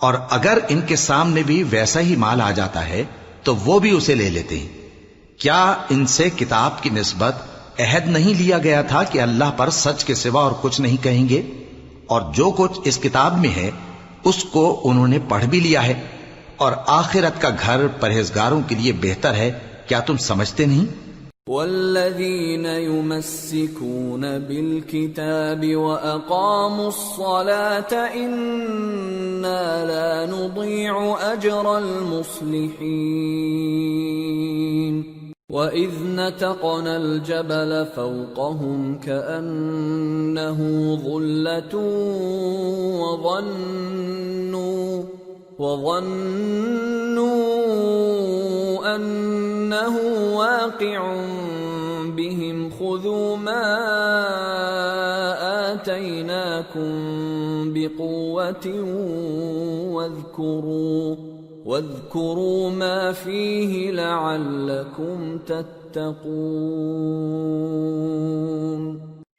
اور اگر ان کے سامنے بھی ویسا ہی مال آ جاتا ہے تو وہ بھی اسے لے لیتے ہیں۔ کیا ان سے کتاب کی نسبت عہد نہیں لیا گیا تھا کہ اللہ پر سچ کے سوا اور کچھ نہیں کہیں گے؟ اور جو کچھ اس کتاب میں ہے اس کو انہوں نے پڑھ بھی لیا ہے، اور آخرت کا گھر پرہیزگاروں کے لیے بہتر ہے۔ کیا تم سمجھتے نہیں؟ والذین یمسکون بالکتاب واقاموا الصلاة انا لا نضیع اجر المصلحین وَإِذْ نَتَقْنَا الْجَبَلَ فَوْقَهُمْ كَأَنَّهُ ظُلَّةٌ وَظَنُّوا أَنَّهُ واقع بهم خُذُوا مَا آتَيْنَاكُمْ بِقُوَّةٍ واذكروا ما فيه لعلكم تتقون۔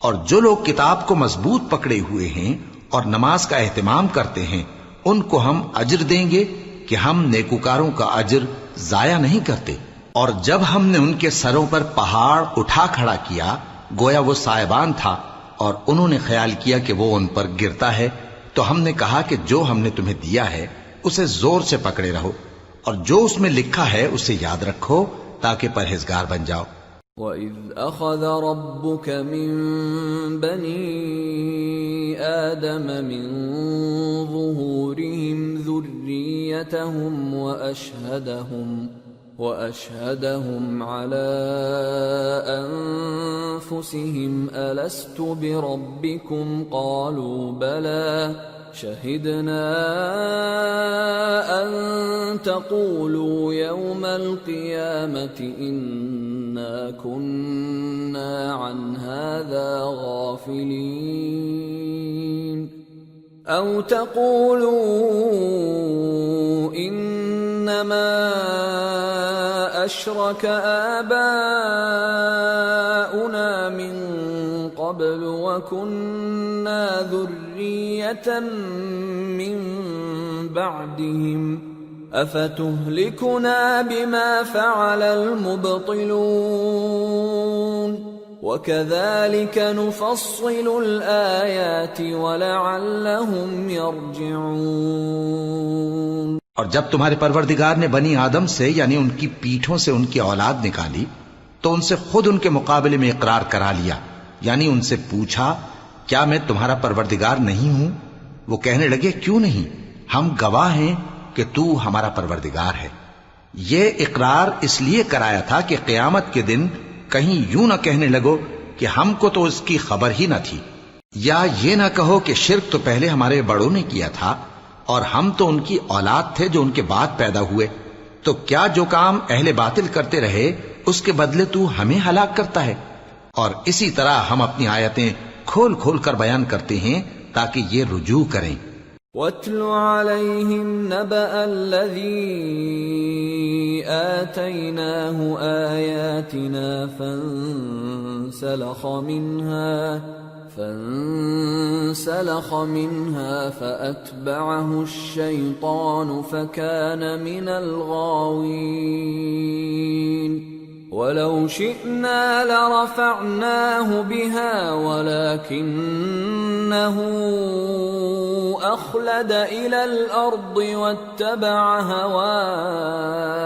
اور جو لوگ کتاب کو مضبوط پکڑے ہوئے ہیں اور نماز کا اہتمام کرتے ہیں ان کو ہم اجر دیں گے کہ ہم نیکوکاروں کا اجر ضائع نہیں کرتے۔ اور جب ہم نے ان کے سروں پر پہاڑ اٹھا کھڑا کیا گویا وہ سائبان تھا، اور انہوں نے خیال کیا کہ وہ ان پر گرتا ہے، تو ہم نے کہا کہ جو ہم نے تمہیں دیا ہے اسے زور سے پکڑے رہو، اور جو اس میں لکھا ہے اسے یاد رکھو تاکہ پرہیزگار بن جاؤ۔ وَإِذْ أَخَذَ رَبُّكَ مِنْ بَنِي آدَمَ مِنْ ظُهُورِهِمْ ذُرِّيَّتَهُمْ وَأَشْهَدَهُمْ عَلَىٰ أَنفُسِهِمْ أَلَسْتُ بِرَبِّكُمْ قَالُوا بَلَىٰ شَهِدْنَا أَن تَقُولُوا يَوْمَ الْقِيَامَةِ إِنَّا كُنَّا عَنْ هَٰذَا غَافِلِينَ أَوْ تَقُولُوا إِنَّمَا أَشْرَكَ آبَاؤُنَا مِن قَبْلُ وَكُنَّا ذُرِّيَّةً مِّن بَعْدِهِمْ أَفَتُهْلِكُنَا بِمَا فَعَلَ الْمُبْطِلُونَ۔ وَكَذَلِكَ نُفَصِّلُ الْآيَاتِ وَلَعَلَّهُمْ يَرْجِعُونَ۔ اور جب تمہارے پروردگار نے بنی آدم سے یعنی ان کی پیٹھوں سے ان کی اولاد نکالی تو ان سے خود ان کے مقابلے میں اقرار کرا لیا، یعنی ان سے پوچھا کیا میں تمہارا پروردگار نہیں ہوں؟ وہ کہنے لگے کیوں نہیں، ہم گواہ ہیں کہ تو ہمارا پروردگار ہے۔ یہ اقرار اس لیے کرایا تھا کہ قیامت کے دن کہیں یوں نہ کہنے لگو کہ ہم کو تو اس کی خبر ہی نہ تھی، یا یہ نہ کہو کہ شرک تو پہلے ہمارے بڑوں نے کیا تھا اور ہم تو ان کی اولاد تھے جو ان کے بعد پیدا ہوئے، تو کیا جو کام اہل باطل کرتے رہے اس کے بدلے تو ہمیں ہلاک کرتا ہے؟ اور اسی طرح ہم اپنی آیتیں کھول کھول کر بیان کرتے ہیں تاکہ یہ رجوع کریں۔ وَاتْلُ عَلَيْهِمْ نَبَأَ الَّذِي آتَيْنَاهُ آيَاتِنَا فانسلخ منها فأتبعه الشيطان فكان من الغاوين ولو شئنا لرفعناه بها ولكنه أخلد إلى الأرض واتبع هواه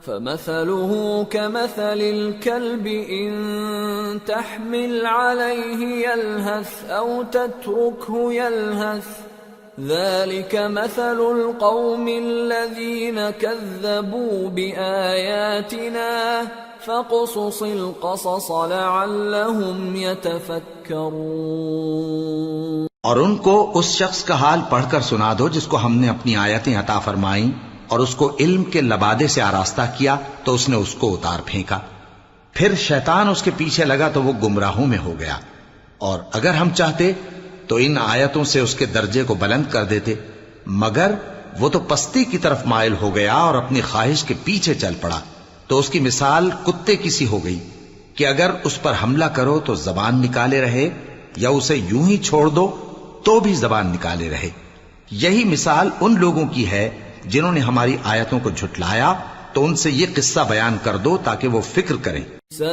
فمثله كمثل الكلب إن تحمل عليه يلهث أو تتركه يلهث ذلك مثل القوم الذين كذبوا بآياتنا فاقصص القصص لعلهم يتفكرون۔ اور ان کو اس شخص کا حال پڑھ کر سنا دو جس کو ہم نے اپنی آیتیں عطا فرمائیں اور اس کو علم کے لبادے سے آراستہ کیا تو اس نے اس کو اتار پھینکا، پھر شیطان اس کے پیچھے لگا تو وہ گمراہوں میں ہو گیا، اور اگر ہم چاہتے تو ان آیتوں سے اس کے درجے کو بلند کر دیتے، مگر وہ تو پستی کی طرف مائل ہو گیا اور اپنی خواہش کے پیچھے چل پڑا، تو اس کی مثال کتے کی سی ہو گئی کہ اگر اس پر حملہ کرو تو زبان نکالے رہے یا اسے یوں ہی چھوڑ دو تو بھی زبان نکالے رہے۔ یہی مثال ان لوگوں کی ہے جنہوں نے ہماری آیتوں کو جھٹلایا، تو ان سے یہ قصہ بیان کر دو تاکہ وہ فکر کریں۔ ساء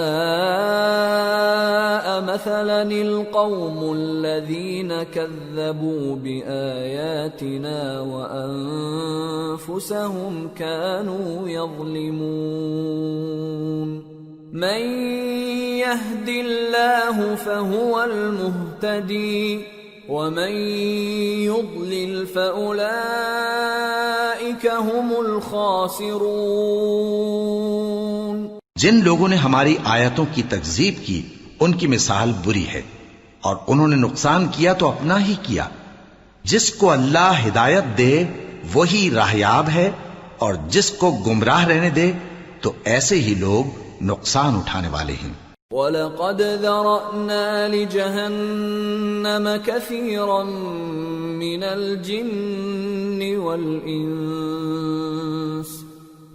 مثلا القوم الذين كذبوا بآياتنا وأنفسهم كانوا يظلمون من يهد الله فهو المهتدي ومن يضلل فأولئك هم الخاسرون۔ جن لوگوں نے ہماری آیتوں کی تکذیب کی ان کی مثال بری ہے، اور انہوں نے نقصان کیا تو اپنا ہی کیا۔ جس کو اللہ ہدایت دے وہی راہیاب ہے، اور جس کو گمراہ رہنے دے تو ایسے ہی لوگ نقصان اٹھانے والے ہیں۔ وَلَقَدْ ذَرَأْنَا لِجَهَنَّمَ كَثِيرًا مِنَ الْجِنِّ وَالْإِنسِ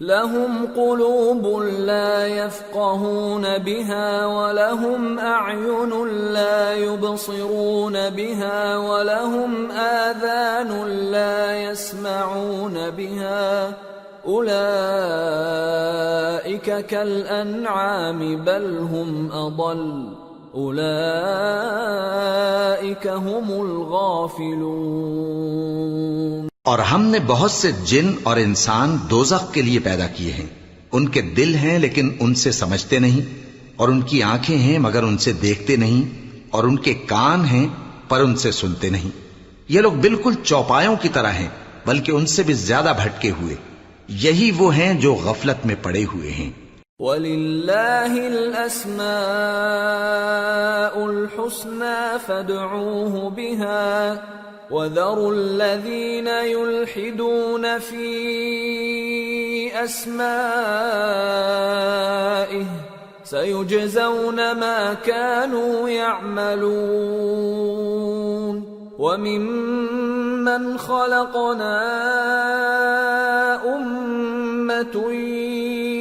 لَهُمْ قُلُوبٌ لَا يَفْقَهُونَ بِهَا وَلَهُمْ أَعْيُنٌ لَا يُبْصِرُونَ بِهَا وَلَهُمْ آذَانٌ لَا يَسْمَعُونَ بِهَا أُولَئِكَ كَالْأَنْعَامِ بَلْ هُمْ أَضَلُّ أُولَئِكَ هُمُ الْغَافِلُونَ۔ اور ہم نے بہت سے جن اور انسان دوزخ کے لیے پیدا کیے ہیں، ان کے دل ہیں لیکن ان سے سمجھتے نہیں، اور ان کی آنکھیں ہیں مگر ان سے دیکھتے نہیں، اور ان کے کان ہیں پر ان سے سنتے نہیں۔ یہ لوگ بالکل چوپایوں کی طرح ہیں بلکہ ان سے بھی زیادہ بھٹکے ہوئے۔ یہی وہ ہیں جو غفلت میں پڑے ہوئے ہیں۔ وَلِلَّهِ الْأَسْمَاءُ الْحُسْنَى فَادْعُوهُ بِهَا وَذَرُوا الَّذِينَ يُلْحِدُونَ فِي أَسْمَائِهِ سَيُجْزَوْنَ مَا كَانُوا يَعْمَلُونَ وَمِمَّنْ خَلَقْنَا أُمَّةٌ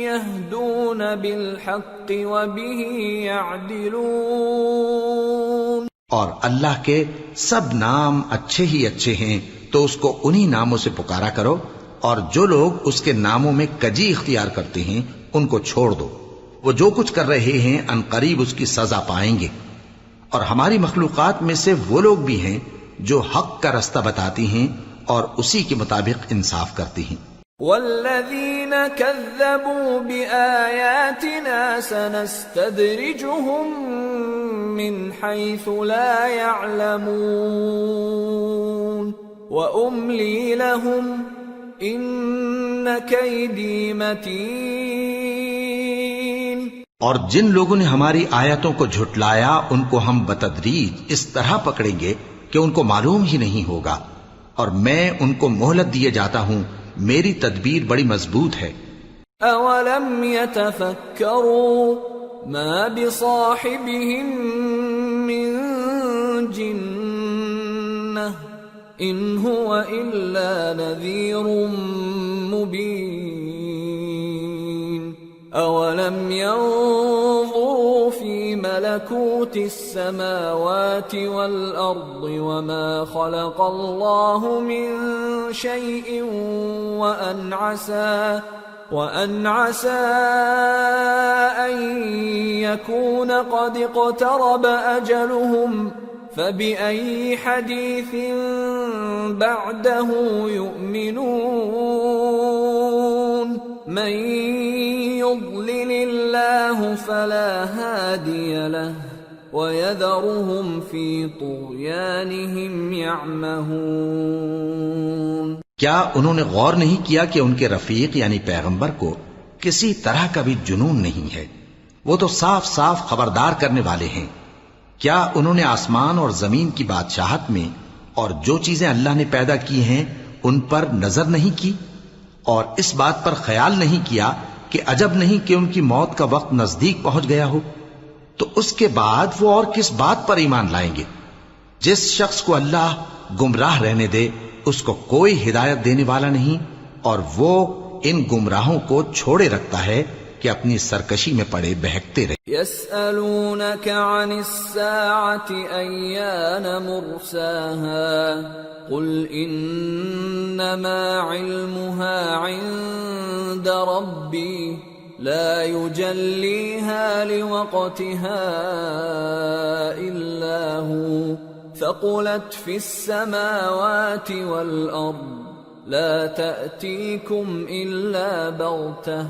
يَهْدُونَ بِالْحَقِّ وَبِهِ يَعْدِلُونَ۔ اور اللہ کے سب نام اچھے ہی اچھے ہیں تو اس کو انہی ناموں سے پکارا کرو، اور جو لوگ اس کے ناموں میں کجی اختیار کرتے ہیں ان کو چھوڑ دو۔ وہ جو کچھ کر رہے ہیں عنقریب اس کی سزا پائیں گے۔ اور ہماری مخلوقات میں سے وہ لوگ بھی ہیں جو حق کا رستہ بتاتی ہیں اور اسی کے مطابق انصاف کرتی ہیں۔ والذین کذبوا بآیاتنا سنستدرجهم من حیث لا يعلمون وأملی لهم ان کیدی متین۔ اور جن لوگوں نے ہماری آیتوں کو جھٹلایا ان کو ہم بتدریج اس طرح پکڑیں گے کہ ان کو معلوم ہی نہیں ہوگا، اور میں ان کو مہلت دیے جاتا ہوں، میری تدبیر بڑی مضبوط ہے۔ اولم يتفکروا ما بصاحبهم من جنہ ان هو الا نذیر مبین اولم ينظروا في ملكوت السماوات والأرض وما خلق الله من شيء وأن عسى أن يكون قد اقترب أجلهم فبأي حديث بعده يؤمنون من يضلل الله فلا هادي له ويذرهم في طغيانهم يعمهون۔ کیا انہوں نے غور نہیں کیا کہ ان کے رفیق یعنی پیغمبر کو کسی طرح کا بھی جنون نہیں ہے؟ وہ تو صاف صاف خبردار کرنے والے ہیں۔ کیا انہوں نے آسمان اور زمین کی بادشاہت میں اور جو چیزیں اللہ نے پیدا کی ہیں ان پر نظر نہیں کی، اور اس بات پر خیال نہیں کیا کہ عجب نہیں کہ ان کی موت کا وقت نزدیک پہنچ گیا ہو؟ تو اس کے بعد وہ اور کس بات پر ایمان لائیں گے؟ جس شخص کو اللہ گمراہ رہنے دے اس کو کوئی ہدایت دینے والا نہیں، اور وہ ان گمراہوں کو چھوڑے رکھتا ہے کہ اپنی سرکشی میں پڑے بہکتے رہے۔ يسألونك عن الساعة أيان مرساها قل إنما علمها عند ربي لا يجليها لوقتها إلا هو ثقلت في السماوات والأرض لا تأتيكم إلا بغتة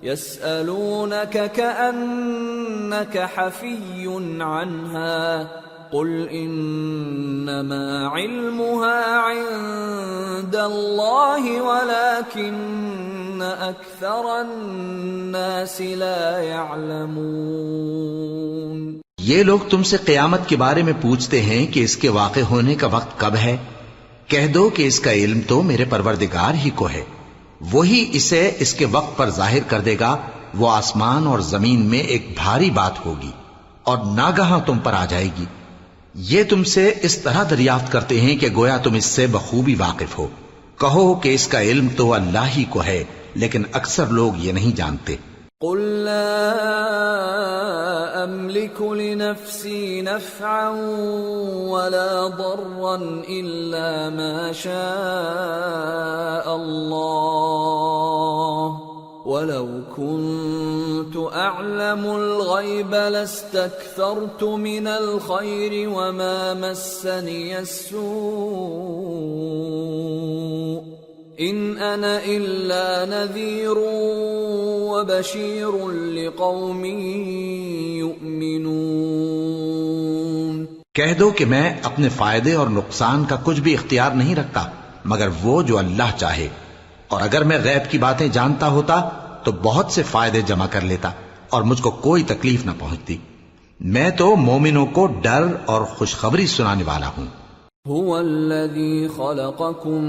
يسألونك كأنك حفي عنها قل إنما علمها عند الله ولكن أكثر الناس لا يعلمون۔ یہ لوگ تم سے قیامت کے بارے میں پوچھتے ہیں کہ اس کے واقع ہونے کا وقت کب ہے؟ کہہ دو کہ اس کا علم تو میرے پروردگار ہی کو ہے، وہی اسے اس کے وقت پر ظاہر کر دے گا۔ وہ آسمان اور زمین میں ایک بھاری بات ہوگی اور ناگہاں تم پر آ جائے گی۔ یہ تم سے اس طرح دریافت کرتے ہیں کہ گویا تم اس سے بخوبی واقف ہو۔ کہو کہ اس کا علم تو اللہ ہی کو ہے، لیکن اکثر لوگ یہ نہیں جانتے۔ قل لا أملك لنفسي نفعا ولا ضرا إلا ما شاء الله ولو كنت أعلم الغيب لاستكثرت من الخير وما مسني السوء إن أنا إلا نذير وبشير لقوم يؤمنون۔ کہہ دو کہ میں اپنے فائدے اور نقصان کا کچھ بھی اختیار نہیں رکھتا مگر وہ جو اللہ چاہے، اور اگر میں غیب کی باتیں جانتا ہوتا تو بہت سے فائدے جمع کر لیتا اور مجھ کو کوئی تکلیف نہ پہنچتی۔ میں تو مومنوں کو ڈر اور خوشخبری سنانے والا ہوں۔ هو الذي خلقكم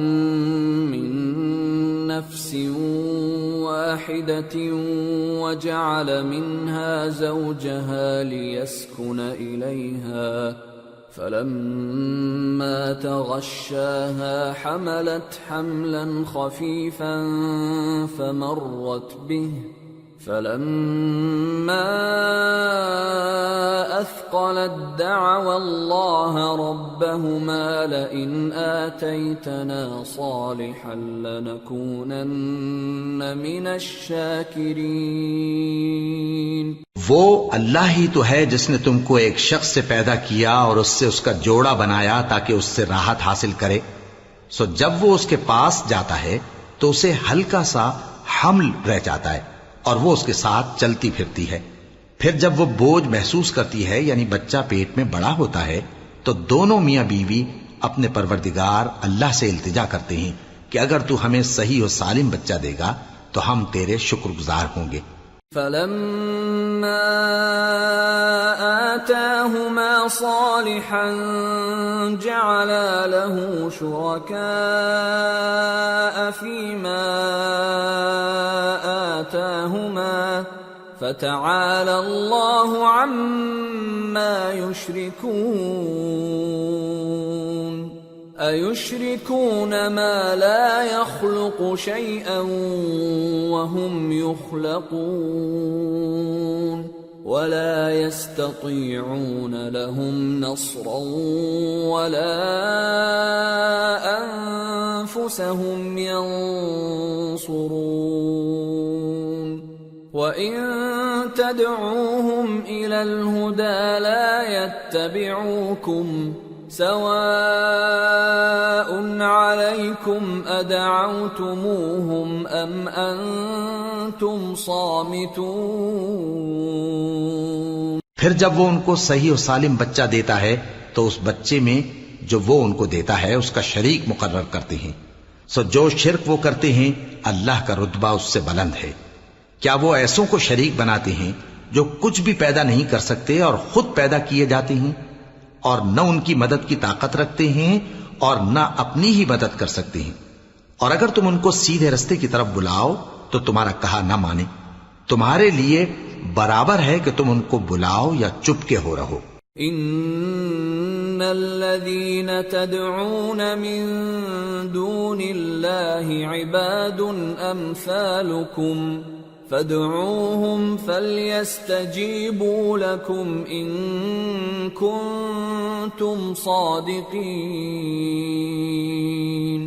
من نفس واحدة وجعل منها زوجها ليسكن إليها فلما تغشاها حملت حملا خفيفا فلما أثقلت دعوا الله ربهما لئن آتيتنا صالحا لنكونن من الشاكرين. وہ اللہ ہی تو ہے جس نے تم کو ایک شخص سے پیدا کیا اور اس سے اس کا جوڑا بنایا تاکہ اس سے راحت حاصل کرے. سو جب وہ اس کے پاس جاتا ہے تو اسے ہلکا سا حمل رہ جاتا ہے اور وہ اس کے ساتھ چلتی پھرتی ہے. پھر جب وہ بوجھ محسوس کرتی ہے یعنی بچہ پیٹ میں بڑا ہوتا ہے تو دونوں میاں بیوی اپنے پروردگار اللہ سے التجا کرتے ہیں کہ اگر تو ہمیں صحیح و سالم بچہ دے گا تو ہم تیرے شکر گزار ہوں گے. فلما آتاهما صالحا جعلا له شركاء فيما آتاهما فتعالى الله عما يشركون. أَيُشْرِكُونَ مَا لَا يَخْلُقُ شَيْئًا وَهُمْ يُخْلَقُونَ وَلَا يَسْتَطِيعُونَ لَهُمْ نَصْرًا وَلَا أَنفُسَهُمْ يَنصُرُونَ. وَإِن تَدْعُوهُمْ إِلَى الْهُدَى لَا يَتَّبِعُوكُمْ سواء عليكم أدعوتموهم أم أنتم صامتون. پھر جب وہ ان کو صحیح و سالم بچہ دیتا ہے تو اس بچے میں جو وہ ان کو دیتا ہے اس کا شریک مقرر کرتے ہیں. سو جو شرک وہ کرتے ہیں اللہ کا رتبہ اس سے بلند ہے. کیا وہ ایسوں کو شریک بناتے ہیں جو کچھ بھی پیدا نہیں کر سکتے اور خود پیدا کیے جاتے ہیں اور نہ ان کی مدد کی طاقت رکھتے ہیں اور نہ اپنی ہی مدد کر سکتے ہیں. اور اگر تم ان کو سیدھے رستے کی طرف بلاؤ تو تمہارا کہا نہ مانے. تمہارے لیے برابر ہے کہ تم ان کو بلاؤ یا چپ کے ہو رہو. ان الذين تدعون من دون الله عباد امثالكم فادعوهم فليستجيبوا لكم إن كنتم صادقين.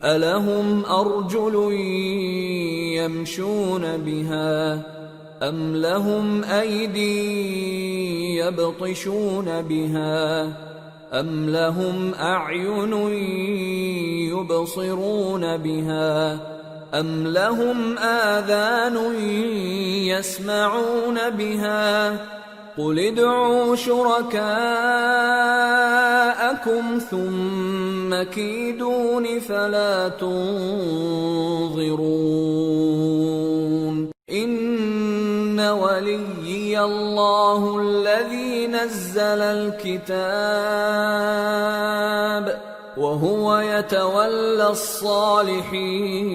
ألهم أرجل يمشون بها أم لهم أيدي يبطشون بها أم لهم أعين يبصرون بها أَمْ لَهُمْ آذَانٌ يَسْمَعُونَ بِهَا قُلِ ادْعُوا شُرَكَاءَكُمْ ثُمَّ كِيدُونِ فَلَا تُنظِرُونَ. إِنَّ وَلِيِّيَ اللَّهُ الَّذِي نَزَّلَ الْكِتَابَ وَهُوَ يَتَوَلَّى الصَّالِحِينَ.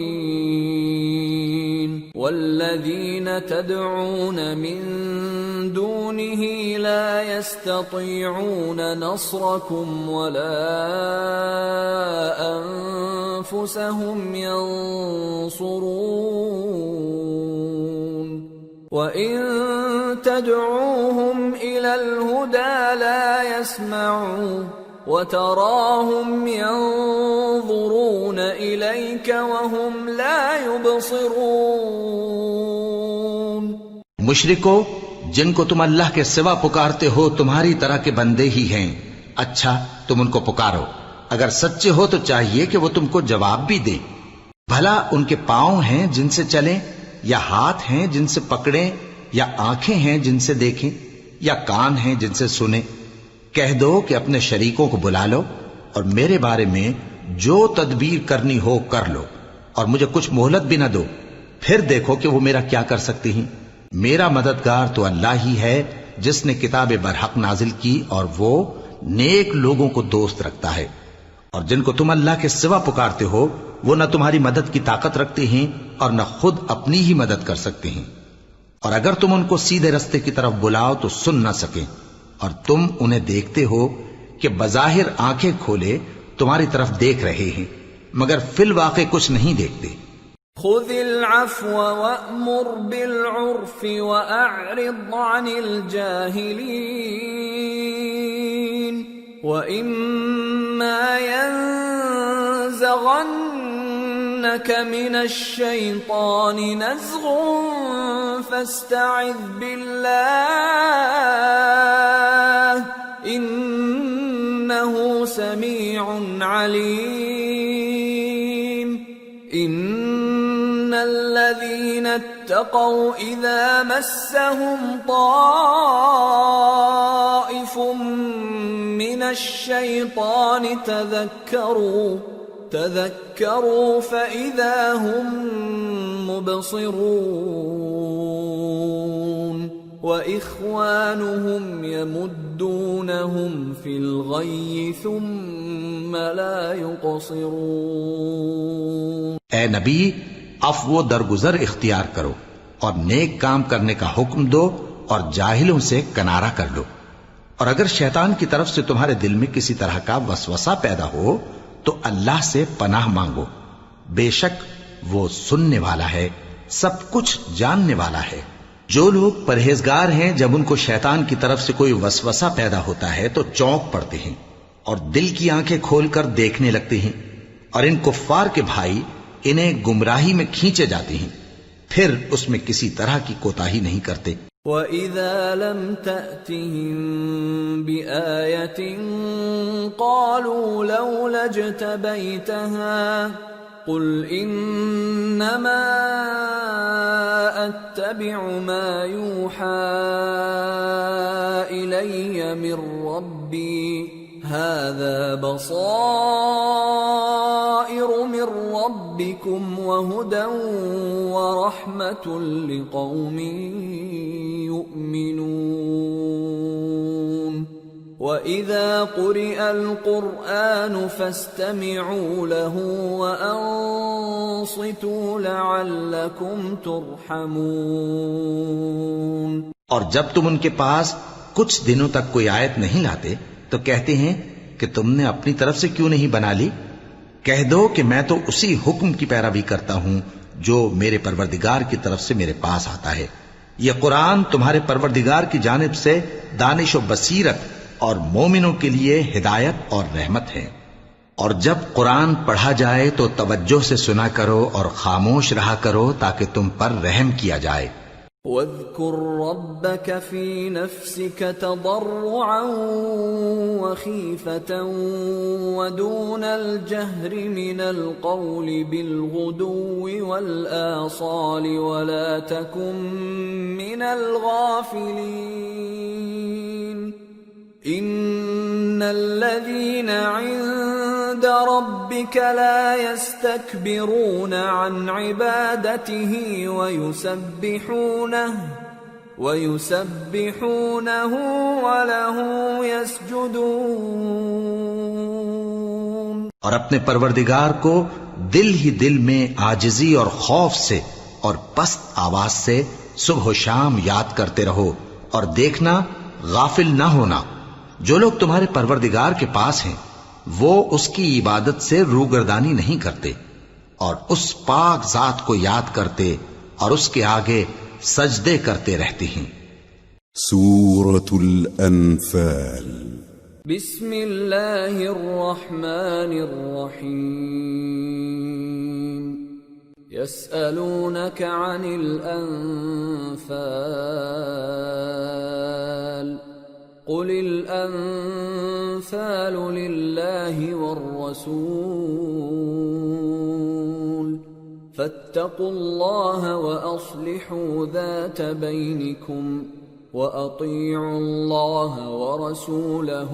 وَالَّذِينَ تَدْعُونَ مِن دُونِهِ لَا يَسْتَطِيعُونَ نَصْرَكُمْ وَلَا أَنفُسَهُمْ يَنصُرُونَ. وَإِن تَدْعُوهُمْ إِلَى الْهُدَى لَا يَسْمَعُوا وَتَرَاهُمْ يَنظُرُونَ إِلَيْكَ وَهُمْ لَا يُبْصِرُونَ. مشرکو جن کو تم اللہ کے سوا پکارتے ہو تمہاری طرح کے بندے ہی ہیں. اچھا تم ان کو پکارو. اگر سچے ہو تو چاہیے کہ وہ تم کو جواب بھی دیں. بھلا ان کے پاؤں ہیں جن سے چلیں یا ہاتھ ہیں جن سے پکڑیں یا آنکھیں ہیں جن سے دیکھیں یا کان ہیں جن سے سنیں. کہہ دو کہ اپنے شریکوں کو بلا لو اور میرے بارے میں جو تدبیر کرنی ہو کر لو اور مجھے کچھ مہلت بھی نہ دو. پھر دیکھو کہ وہ میرا کیا کر سکتے ہیں. میرا مددگار تو اللہ ہی ہے جس نے کتاب برحق نازل کی اور وہ نیک لوگوں کو دوست رکھتا ہے. اور جن کو تم اللہ کے سوا پکارتے ہو وہ نہ تمہاری مدد کی طاقت رکھتے ہیں اور نہ خود اپنی ہی مدد کر سکتے ہیں. اور اگر تم ان کو سیدھے رستے کی طرف بلاؤ تو سن نہ سکیں اور تم انہیں دیکھتے ہو کہ بظاہر آنکھیں کھولے تمہاری طرف دیکھ رہے ہیں مگر فی الواقع کچھ نہیں دیکھتے. خذ العفو وأمر بالعرف وأعرض عن الجاهلين وإما ينزغنك من الشيطان نزغ فاستعذ بالله إنه سميع عليم إن الذين اتقوا إذا مسهم طائف من الشيطان تذكروا فإذا هم مبصرون وإخوانهم يمدونهم في الغي ثم لا يقصرون. اے نبی، عفو و درگزر اختیار کرو اور نیک کام کرنے کا حکم دو اور جاہلوں سے کنارہ کر لو. اور اگر شیطان کی طرف سے تمہارے دل میں کسی طرح کا وسوسہ پیدا ہو تو اللہ سے پناہ مانگو، بے شک وہ سننے والا ہے، سب کچھ جاننے والا ہے. جو لوگ پرہیزگار ہیں جب ان کو شیطان کی طرف سے کوئی وسوسہ پیدا ہوتا ہے تو چونک پڑتے ہیں اور دل کی آنکھیں کھول کر دیکھنے لگتے ہیں، اور ان کفار کے بھائی انہیں گمراہی میں کھینچے جاتے ہیں، پھر اس میں کسی طرح کی کوتاہی نہیں کرتے. وَإِذَا لَمْ تَأْتِهِمْ بِآيَةٍ قَالُوا لَوْلَا اجْتَبَيْتَهَا قُلْ إِنَّمَا أَتَّبِعُ مَا يُوحَى إِلَيَّ مِنْ رَبِّي هَذَا بَصَائِرُ مِنْ رَبِّكُمْ وَهُدًى وَرَحْمَةٌ لِقَوْمٍ يُؤْمِنُونَ. وَإِذَا قُرِئَ الْقُرْآنُ فَاسْتَمِعُوا لَهُ وَأَنصِتُوا لَعَلَّكُمْ تُرْحَمُونَ. اور جب تم ان کے پاس کچھ دنوں تک کوئی آیت نہیں لاتے تو کہتے ہیں کہ تم نے اپنی طرف سے کیوں نہیں بنا لی؟ کہہ دو کہ میں تو اسی حکم کی پیروی کرتا ہوں جو میرے پروردگار کی طرف سے میرے پاس آتا ہے. یہ قرآن تمہارے پروردگار کی جانب سے دانش و بصیرت اور مومنوں کے لیے ہدایت اور رحمت ہے. اور جب قرآن پڑھا جائے تو توجہ سے سنا کرو اور خاموش رہا کرو تاکہ تم پر رحم کیا جائے. وَاذْكُرْ رَبَّكَ فِي نَفْسِكَ تَضَرُّعًا وَخِيفَةً وَدُونَ الْجَهْرِ مِنَ الْقَوْلِ بِالْغُدُوِّ وَالْآصَالِ وَلَا تَكُن مِّنَ الْغَافِلِينَ. إِنَّ الَّذِينَ عِندَ رَبِّكَ لَا يَسْتَكْبِرُونَ عَنْ عِبَادَتِهِ وَيُسَبِّحُونَهُ وَلَهُ يَسْجُدُونَ. اور اپنے پروردگار کو دل ہی دل میں عاجزی اور خوف سے اور پست آواز سے صبح و شام یاد کرتے رہو، اور دیکھنا غافل نہ ہونا. جو لوگ تمہارے پروردگار کے پاس ہیں وہ اس کی عبادت سے روگردانی نہیں کرتے اور اس پاک ذات کو یاد کرتے اور اس کے آگے سجدے کرتے رہتے ہیں. سورة الأنفال. بسم اللہ الرحمن الرحیم. يسألونك عن الأنفال قل الأنفال لله والرسول فاتقوا الله وأصلحوا ذات بينكم وأطيعوا الله ورسوله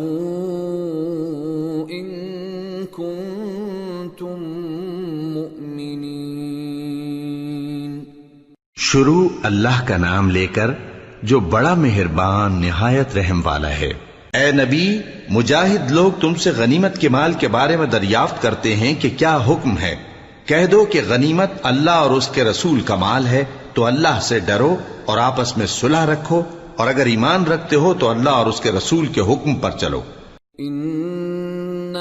إن كنتم مؤمنين. شروع اللہ کا نام لے کر جو بڑا مہربان نہایت رحم والا ہے. اے نبی، مجاہد لوگ تم سے غنیمت کے مال کے بارے میں دریافت کرتے ہیں کہ کیا حکم ہے. کہہ دو کہ غنیمت اللہ اور اس کے رسول کا مال ہے، تو اللہ سے ڈرو اور آپس میں صلح رکھو، اور اگر ایمان رکھتے ہو تو اللہ اور اس کے رسول کے حکم پر چلو.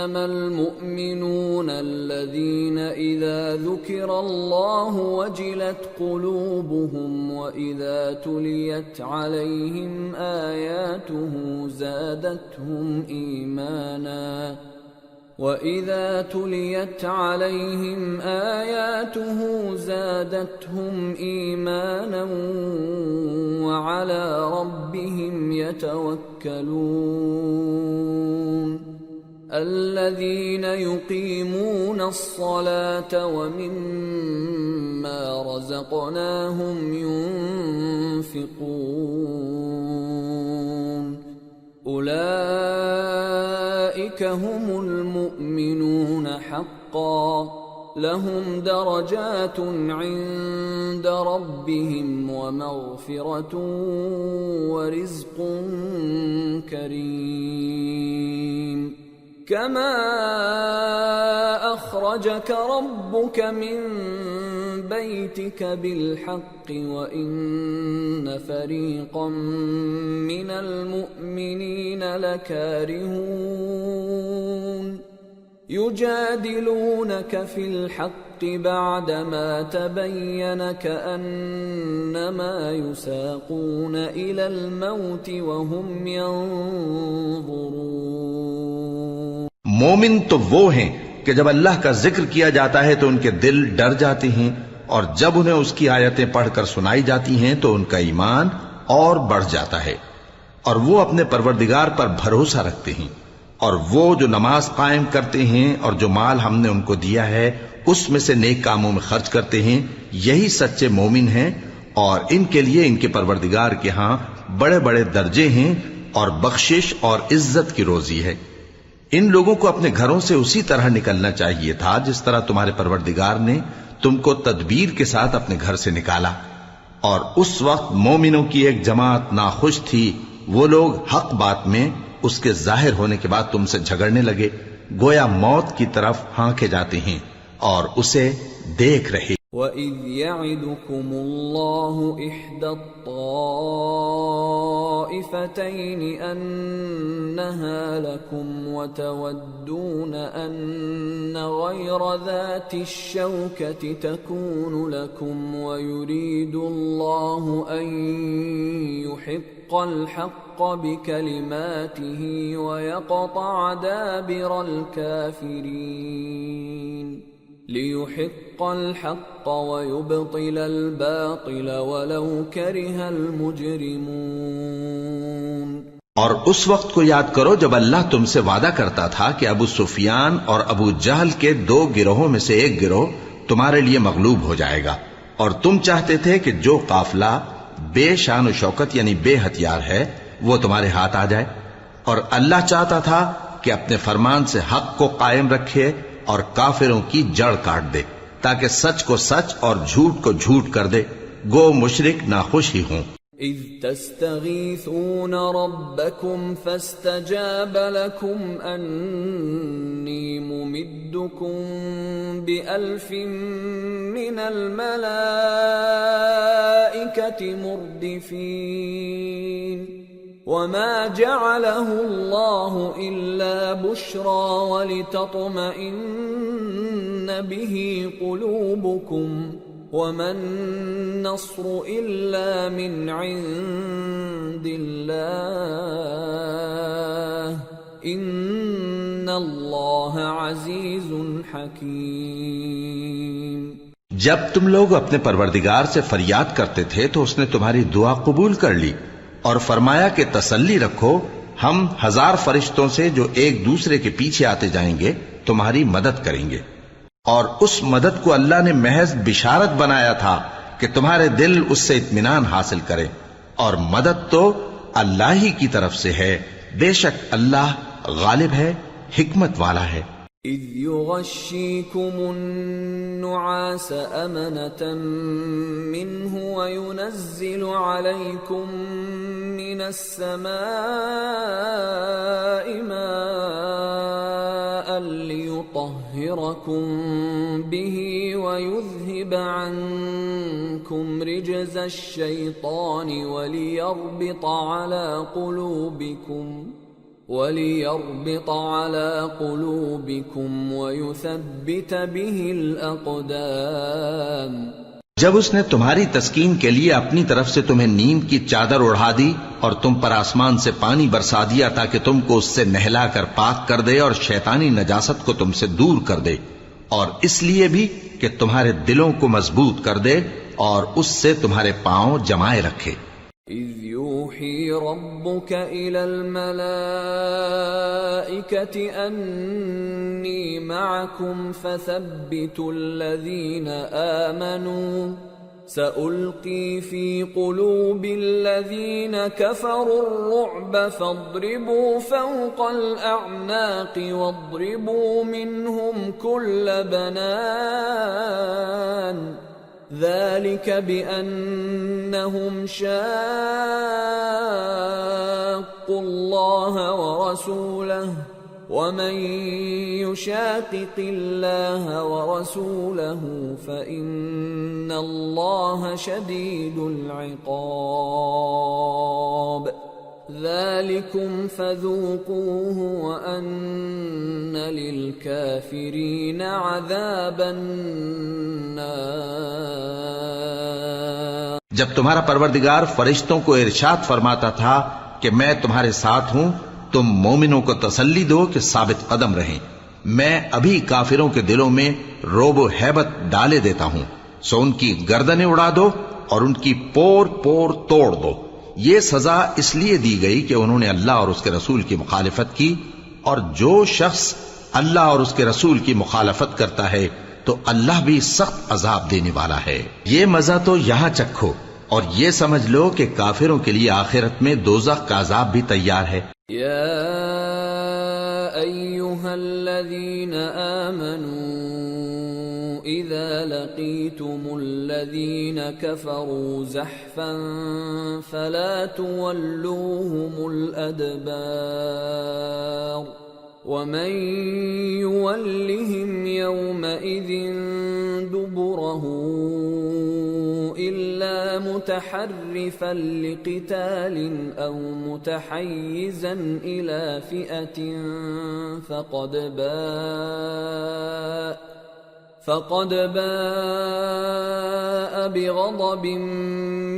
إنما المؤمنون الذين إذا ذكر الله وجلت قلوبهم وإذا تليت عليهم آياته زادتهم إيمانا وَإِذَا تُلِيَتْ عَلَيْهِمْ آيَاتُهُ زَادَتْهُمْ إِيمَانًا وَعَلَى رَبِّهِمْ يَتَوَكَّلُونَ الَّذِينَ يُقِيمُونَ الصَّلَاةَ وَمِمَّا رَزَقْنَاهُمْ يُنْفِقُونَ أولئك هم المؤمنون حقا لهم درجات عند ربهم ومغفرة ورزق كريم كما أخرجك ربك من بيتك بالحق وإن فريقا من المؤمنين لكارهون يجادلونك في الحق بعدما تبين كأنما يساقون إلى الموت وهم ينظرون مومن تو وہ ہیں کہ جب اللہ کا ذکر کیا جاتا ہے تو ان کے دل ڈر جاتے ہیں اور جب انہیں اس کی آیتیں پڑھ کر سنائی جاتی ہیں تو ان کا ایمان اور بڑھ جاتا ہے اور وہ اپنے پروردگار پر بھروسہ رکھتے ہیں اور وہ جو نماز قائم کرتے ہیں اور جو مال ہم نے ان کو دیا ہے اس میں سے نیک کاموں میں خرچ کرتے ہیں یہی سچے مومن ہیں اور ان کے لیے ان کے پروردگار کے ہاں بڑے بڑے درجے ہیں اور بخشش اور عزت کی روزی ہے۔ ان لوگوں کو اپنے گھروں سے اسی طرح نکلنا چاہیے تھا جس طرح تمہارے پروردگار نے تم کو تدبیر کے ساتھ اپنے گھر سے نکالا، اور اس وقت مومنوں کی ایک جماعت ناخوش تھی، وہ لوگ حق بات میں اس کے ظاہر ہونے کے بعد تم سے جھگڑنے لگے، گویا موت کی طرف ہانکے جاتے ہیں اور اسے دیکھ رہے۔ وَإِذْ يَعِدُكُمُ اللَّهُ إِحْدَى الطَّائِفَتَيْنِ أَنَّهَا لَكُمْ وَتَوَدُّونَ أَنَّ غَيْرَ ذَاتِ الشَّوْكَةِ تَكُونُ لَكُمْ وَيُرِيدُ اللَّهُ أَن يُحِقَّ الْحَقَّ بِكَلِمَاتِهِ وَيَقْطَعَ دَابِرَ الْكَافِرِينَ لِيُحِقَّ الْحَقَّ وَيُبْطِلَ الْبَاطِلَ وَلَوْ كَرِهَ الْمُجْرِمُونَ۔ اور اس وقت کو یاد کرو جب اللہ تم سے وعدہ کرتا تھا کہ ابو سفیان اور ابو جہل کے دو گروہوں میں سے ایک گروہ تمہارے لیے مغلوب ہو جائے گا، اور تم چاہتے تھے کہ جو قافلہ بے شان و شوکت یعنی بے ہتھیار ہے وہ تمہارے ہاتھ آ جائے، اور اللہ چاہتا تھا کہ اپنے فرمان سے حق کو قائم رکھے اور کافروں کی جڑ کاٹ دے تاکہ سچ کو سچ اور جھوٹ کو جھوٹ کر دے، گو مشرک ناخوش ہی ہوں۔ اذ تستغیثون ربکم فاستجاب لکم انی ممدکم بألف من الملائکة مردفین وما جعله الله إلا بشرى ولتطمئن به قلوبكم وما النصر إلا من عند الله إن الله عزيز حكيم۔ جب تم لوگ اپنے پروردگار سے فریاد کرتے تھے تو اس نے تمہاری دعا قبول کر لی اور فرمایا کہ تسلی رکھو، ہم 1000 فرشتوں سے جو ایک دوسرے کے پیچھے آتے جائیں گے تمہاری مدد کریں گے، اور اس مدد کو اللہ نے محض بشارت بنایا تھا کہ تمہارے دل اس سے اطمینان حاصل کرے، اور مدد تو اللہ ہی کی طرف سے ہے، بے شک اللہ غالب ہے، حکمت والا ہے۔ اذ يغشيكم النعاس أمنة منه وينزل عليكم من السماء ماء ليطهركم به ويذهب عنكم رجز الشيطان وليربط على قلوبكم وَلِيَرْبِطَ عَلَى قُلُوبِكُمْ وَيُثَبِّتَ بِهِ الْأَقْدَامَ۔ جب اس نے تمہاری تسکین کے لیے اپنی طرف سے تمہیں نیند کی چادر اڑھا دی اور تم پر آسمان سے پانی برسا دیا تاکہ تم کو اس سے نہلا کر پاک کر دے اور شیطانی نجاست کو تم سے دور کر دے، اور اس لیے بھی کہ تمہارے دلوں کو مضبوط کر دے اور اس سے تمہارے پاؤں جمائے رکھے۔ إِذْ يُوحِي رَبُّكَ إِلَى الْمَلَائِكَةِ أَنِّي مَعَكُمْ فَثَبِّتُوا الَّذِينَ آمَنُوا سَأُلْقِي فِي قُلُوبِ الَّذِينَ كَفَرُوا الرُّعْبَ فَاضْرِبُوا فَوْقَ الْأَعْنَاقِ وَاضْرِبُوا مِنْهُمْ كُلَّ بَنَانٍ ذلك بأنهم شاقوا الله ورسوله ومن يشاقق الله ورسوله فإن الله شديد العقاب ذلكم فذوقوه وأن للكافرين عذاب النار۔ جب تمہارا پروردگار فرشتوں کو ارشاد فرماتا تھا کہ میں تمہارے ساتھ ہوں، تم مومنوں کو تسلی دو کہ ثابت قدم رہیں، میں ابھی کافروں کے دلوں میں رعب و ہیبت ڈالے دیتا ہوں، سو ان کی گردنیں اڑا دو اور ان کی پور پور توڑ دو۔ یہ سزا اس لیے دی گئی کہ انہوں نے اللہ اور اس کے رسول کی مخالفت کی، اور جو شخص اللہ اور اس کے رسول کی مخالفت کرتا ہے تو اللہ بھی سخت عذاب دینے والا ہے۔ یہ مزہ تو یہاں چکھو اور یہ سمجھ لو کہ کافروں کے لیے آخرت میں دوزخ کا عذاب بھی تیار ہے۔ یا ایھا الذین آمنوا اذا لقیتم الذین کفروا زحفا فلا تولوهم الادبار ومن يولهم يومئذ دبره إلا متحرفا لقتال أو متحيزا إلى فئة فقد باء بغضب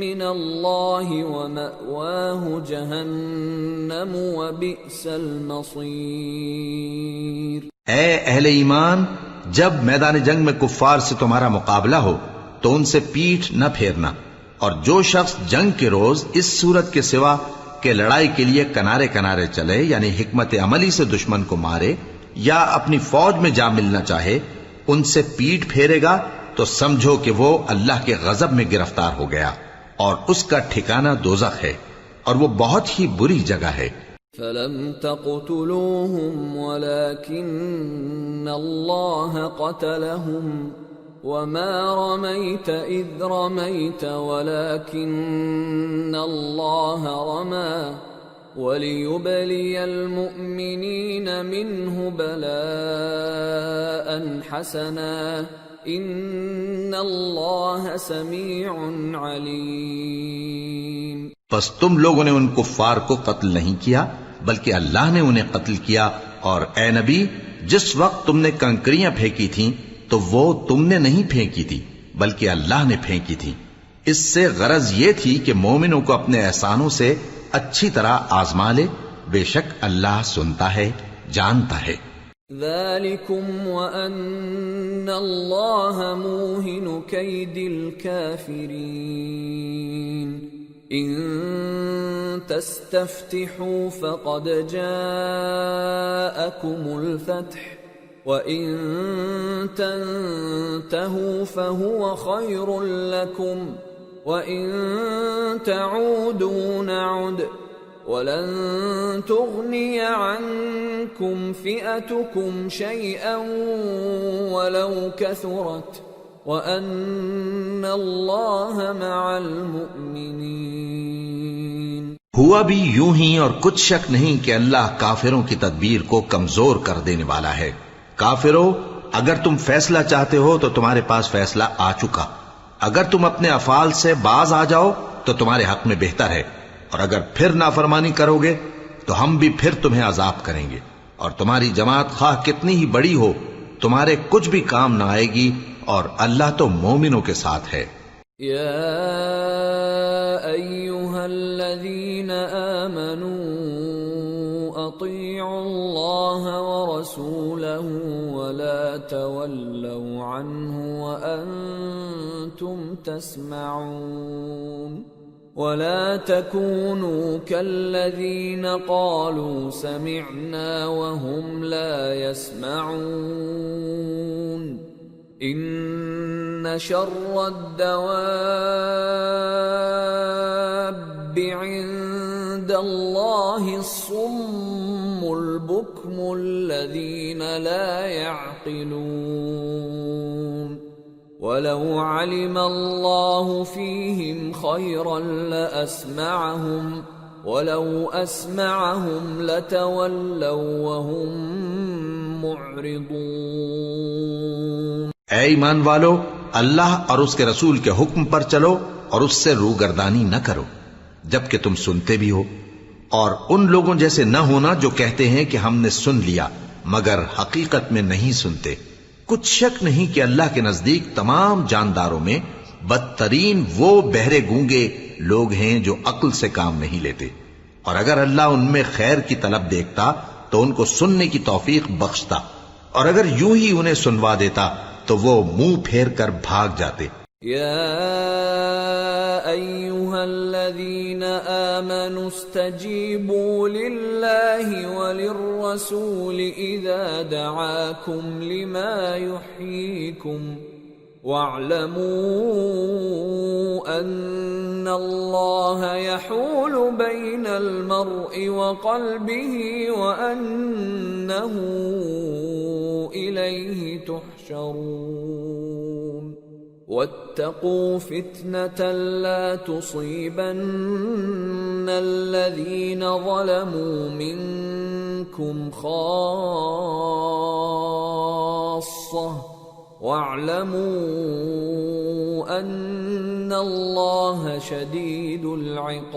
من الله ومأواه جهنم وبئس المصير۔ اے اہل ایمان، جب میدان جنگ میں کفار سے تمہارا مقابلہ ہو تو ان سے پیٹھ نہ پھیرنا، اور جو شخص جنگ کے روز اس صورت کے سوا کہ لڑائی کے لیے کنارے کنارے چلے، یعنی حکمت عملی سے دشمن کو مارے یا اپنی فوج میں جا ملنا چاہے، ان سے پیٹ پھیرے گا تو سمجھو کہ وہ اللہ کے غضب میں گرفتار ہو گیا، اور اس کا ٹھکانہ دوزخ ہے، اور وہ بہت ہی بری جگہ ہے۔ فَلَمْ تَقْتُلُوهُمْ وَلَكِنَّ اللَّهَ قَتَلَهُمْ وَمَا رَمَيْتَ إِذْ رَمَيْتَ وَلَكِنَّ اللَّهَ رَمَى وَلِيُبْلِيَ الْمُؤْمِنِينَ مِنْهُ بَلَاءً حَسَنًا إِنَّ اللَّهَ سَمِيعٌ عَلِيمٌ۔ پس تم لوگوں نے ان کفار کو قتل نہیں کیا بلکہ اللہ نے انہیں قتل کیا، اور اے نبی، جس وقت تم نے کنکریاں پھینکی تھیں تو وہ تم نے نہیں پھینکی تھی بلکہ اللہ نے پھینکی تھی۔ اس سے غرض یہ تھی کہ مومنوں کو اپنے احسانوں سے اچھی طرح آزما لے، بے شک اللہ سنتا ہے، جانتا ہے۔ ذَلِكُمْ وَأَنَّ اللَّهَ مُوهِنُ كَيْدِ الْكَافِرِينَ إِن تَسْتَفْتِحُوا فَقَدْ جَاءَكُمُ الْفَتْحُ وَإِن تَنْتَهُوا فَهُوَ خَيْرٌ لَكُمْ وَإِن تَعُودُوا نَعُدْ وَلَن تُغْنِيَ عَنكُمْ فِئَتُكُمْ شَيْئًا وَلَوْ كَثُرَتْ وَأَنَّ اللَّهَ مَعَ الْمُؤْمِنِينَ۔ ہوا بھی یوں ہی، اور کچھ شک نہیں کہ اللہ کافروں کی تدبیر کو کمزور کر دینے والا ہے۔ کافروں، اگر تم فیصلہ چاہتے ہو تو تمہارے پاس فیصلہ آ چکا، اگر تم اپنے افعال سے باز آ جاؤ تو تمہارے حق میں بہتر ہے، اور اگر پھر نافرمانی کرو گے تو ہم بھی پھر تمہیں عذاب کریں گے، اور تمہاری جماعت خواہ کتنی ہی بڑی ہو تمہارے کچھ بھی کام نہ آئے گی، اور اللہ تو مومنوں کے ساتھ ہے۔ یا ایھا الذین آمنوا اطیعوا اللہ ورسولہ ولا تولوا عنہ وانتم تسمعون ولا تكونوا كالذين قالوا سمعنا وهم لا يسمعون ان شر الدواب عند الله الصم البكم الذين لا يعقلون وَلَوْ عَلِمَ اللَّهُ فِيهِمْ خَيْرًا لَأَسْمَعَهُمْ وَلَوْ أَسْمَعَهُمْ لَتَوَلَّوْا وَهُمْ مُعْرِضُونَ۔ اے ایمان والو، اللہ اور اس کے رسول کے حکم پر چلو اور اس سے روگردانی نہ کرو جبکہ تم سنتے بھی ہو، اور ان لوگوں جیسے نہ ہونا جو کہتے ہیں کہ ہم نے سن لیا مگر حقیقت میں نہیں سنتے۔ کچھ شک نہیں کہ اللہ کے نزدیک تمام جانداروں میں بدترین وہ بہرے گونگے لوگ ہیں جو عقل سے کام نہیں لیتے، اور اگر اللہ ان میں خیر کی طلب دیکھتا تو ان کو سننے کی توفیق بخشتا، اور اگر یوں ہی انہیں سنوا دیتا تو وہ منہ پھیر کر بھاگ جاتے۔ یا ایھا الذین آمنوا استجیبوا للہ وللرسول اذا دعاکم لما یحییکم واعلموا ان اللہ یحول بین المرء وقلبہ وانہ الیہ تحشرون واتقوا فتنة لا تصيبن الذين ظلموا منكم خاصة واعلموا أن الله شديد العقاب۔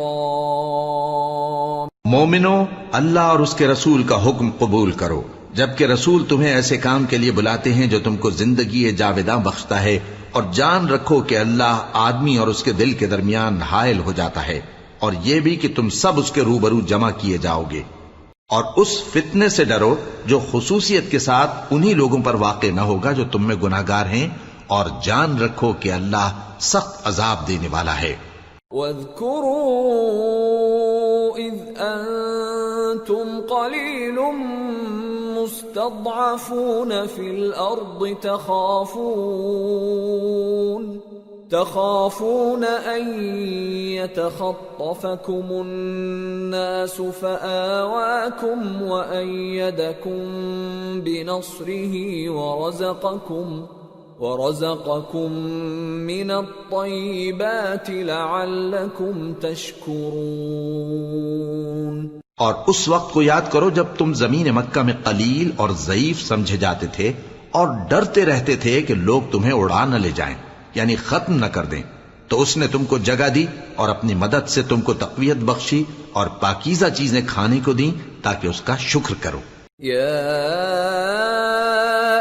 مومنو، اللہ اور اس کے رسول کا حکم قبول کرو جبکہ رسول تمہیں ایسے کام کے لیے بلاتے ہیں جو تم کو زندگی جاوداں بخشتا ہے، اور جان رکھو کہ اللہ آدمی اور اس کے دل کے درمیان حائل ہو جاتا ہے، اور یہ بھی کہ تم سب اس کے روبرو جمع کیے جاؤ گے، اور اس فتنے سے ڈرو جو خصوصیت کے ساتھ انہی لوگوں پر واقع نہ ہوگا جو تم میں گناہگار ہیں، اور جان رکھو کہ اللہ سخت عذاب دینے والا ہے۔ وَاذْكُرُوا إِذْ أَنْتُمْ قَلِيلٌ مستضعفون في الأرض تخافون أن يتخطفكم الناس فآواكم وأيدكم بنصره ورزقكم من الطيبات لعلكم تشكرون۔ اور اس وقت کو یاد کرو جب تم زمین مکہ میں قلیل اور ضعیف سمجھے جاتے تھے اور ڈرتے رہتے تھے کہ لوگ تمہیں اڑا نہ لے جائیں، یعنی ختم نہ کر دیں، تو اس نے تم کو جگہ دی اور اپنی مدد سے تم کو تقویت بخشی اور پاکیزہ چیزیں کھانے کو دیں تاکہ اس کا شکر کرو۔ یا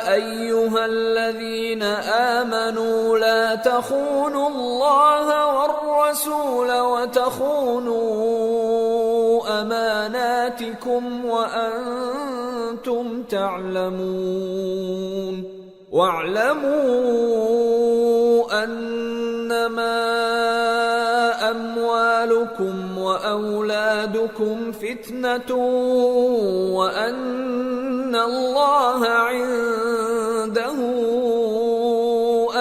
ایھا الذین آمنوا لا تخونوا اللہ والرسول وتخونوا اماناتکم وانتم تعلمون واعلموا انما اموالکم واولادکم فتنة وان اللہ عنده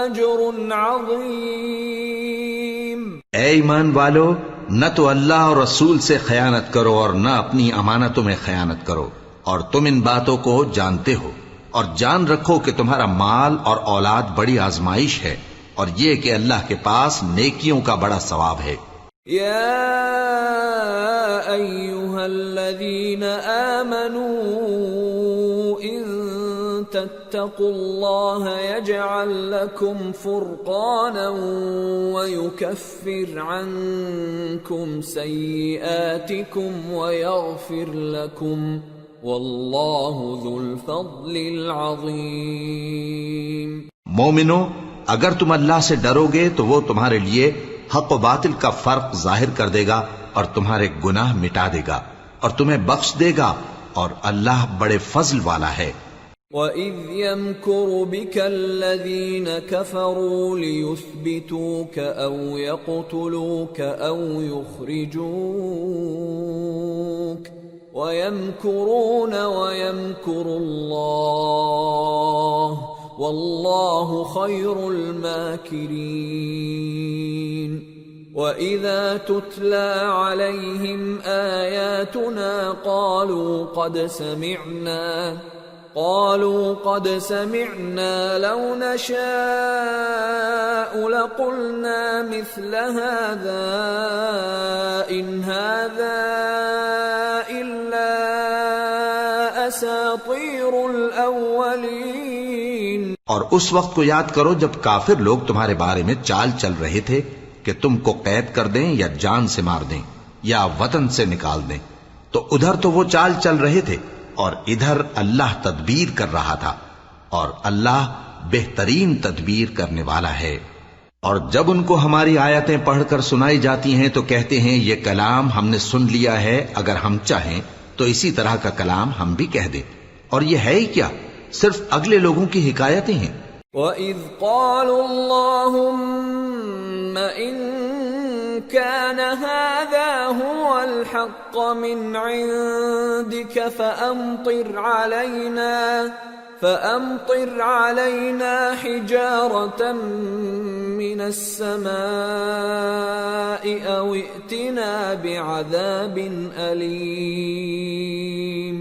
اجر عظیم۔ اے ایمان والو، نہ تو اللہ اور رسول سے خیانت کرو اور نہ اپنی امانتوں میں خیانت کرو، اور تم ان باتوں کو جانتے ہو، اور جان رکھو کہ تمہارا مال اور اولاد بڑی آزمائش ہے، اور یہ کہ اللہ کے پاس نیکیوں کا بڑا ثواب ہے۔ یا ایھا الذین آمنوا ان تتقوا الله يجعل لكم فرقانا ويكفر عنكم سيئاتكم ويغفر لكم والله ذو الفضل العظيم۔ مومنو، اگر تم اللہ سے ڈرو گے تو وہ تمہارے لیے حق و باطل کا فرق ظاہر کر دے گا اور تمہارے گناہ مٹا دے گا اور تمہیں بخش دے گا، اور اللہ بڑے فضل والا ہے۔ وَإِذْ يَمْكُرُ بِكَ الَّذِينَ كَفَرُوا لِيُثْبِتُوكَ أَوْ يَقْتُلُوكَ أَوْ يُخْرِجُوكَ وَيَمْكُرُونَ وَيَمْكُرُ اللَّهُ وَاللَّهُ خَيْرُ الْمَاكِرِينَ۔ وَإِذَا تُتْلَى عَلَيْهِمْ آيَاتُنَا قالوا قد سمعنا لو نشاء لقلنا مثل هذا إن هذا إلا أساطير الأولين۔ اور اس وقت کو یاد کرو جب کافر لوگ تمہارے بارے میں چال چل رہے تھے کہ تم کو قید کر دیں یا جان سے مار دیں یا وطن سے نکال دیں، تو ادھر تو وہ چال چل رہے تھے اور ادھر اللہ تدبیر کر رہا تھا، اور اللہ بہترین تدبیر کرنے والا ہے۔ اور جب ان کو ہماری آیتیں پڑھ کر سنائی جاتی ہیں تو کہتے ہیں یہ کلام ہم نے سن لیا ہے، اگر ہم چاہیں تو اسی طرح کا کلام ہم بھی کہہ دیں، اور یہ ہے ہی کیا، صرف اگلے لوگوں کی حکایتیں ہیں۔ وَإِذْ قَالُوا اللَّهُمَّ إِن كَانَ هَذَا هُوَ الْحَقَّ مِنْ عِنْدِكَ فَأَمْطِرْ عَلَيْنَا حِجَارَةً مِّنَ السَّمَاءِ أَوْ ائْتِنَا بِعَذَابٍ أَلِيمٍ۔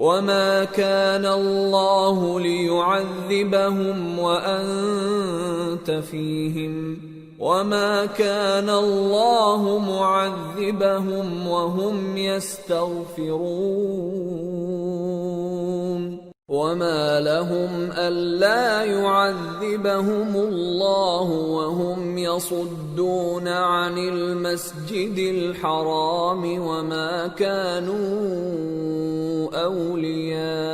وَمَا كَانَ اللَّهُ لِيُعَذِّبَهُمْ وَأَنْتَ فِيهِمْ وَمَا كَانَ اللَّهُ مُعَذِّبَهُمْ وَهُمْ يَسْتَغْفِرُونَ وَمَا لَهُمْ أَلَّا يُعَذِّبَهُمُ اللَّهُ وَهُمْ يَصُدُّونَ عَنِ الْمَسْجِدِ الْحَرَامِ وَمَا كَانُوا أَوْلِيَاءَهُ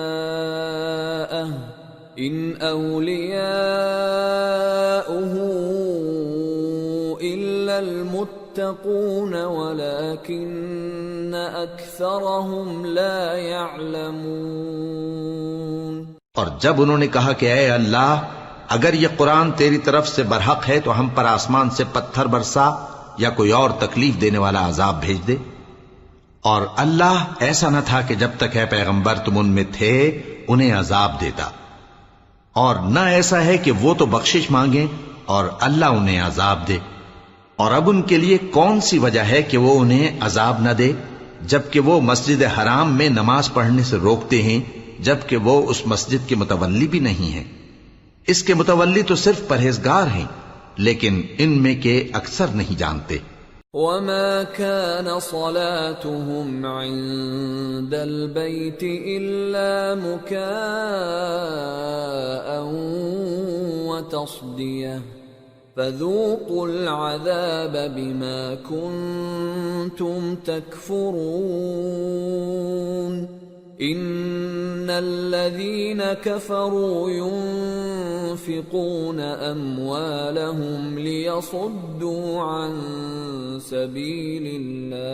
إِنْ أَوْلِيَاؤُهُ إِلَّا الْمُتَّقُونَ وَلَكِنَّ أَكْثَرَهُمْ لَا يَعْلَمُونَ۔ اور جب انہوں نے کہا کہ اے اللہ، اگر یہ قرآن تیری طرف سے برحق ہے تو ہم پر آسمان سے پتھر برسا یا کوئی اور تکلیف دینے والا عذاب بھیج دے، اور اللہ ایسا نہ تھا کہ جب تک ہے پیغمبر تم ان میں تھے انہیں عذاب دیتا، اور نہ ایسا ہے کہ وہ تو بخشش مانگیں اور اللہ انہیں عذاب دے۔ اور اب ان کے لیے کون سی وجہ ہے کہ وہ انہیں عذاب نہ دے، جبکہ وہ مسجد حرام میں نماز پڑھنے سے روکتے ہیں، جبکہ وہ اس مسجد کے متولی بھی نہیں ہیں۔ اس کے متولی تو صرف پرہیزگار ہیں، لیکن ان میں کے اکثر نہیں جانتے۔ وَمَا كَانَ صَلَاتُهُمْ عِندَ الْبَيْتِ إِلَّا مُكَاءً وَتَصْدِيَةً فَذُوقُوا الْعَذَابَ بِمَا كُنتُمْ تَكْفُرُونَ۔ إِنَّ الَّذِينَ كَفَرُوا يُنْفِقُونَ أَمْوَالَهُمْ لِيَصُدُّوا عَنْ سَبِيلِ اللَّهِ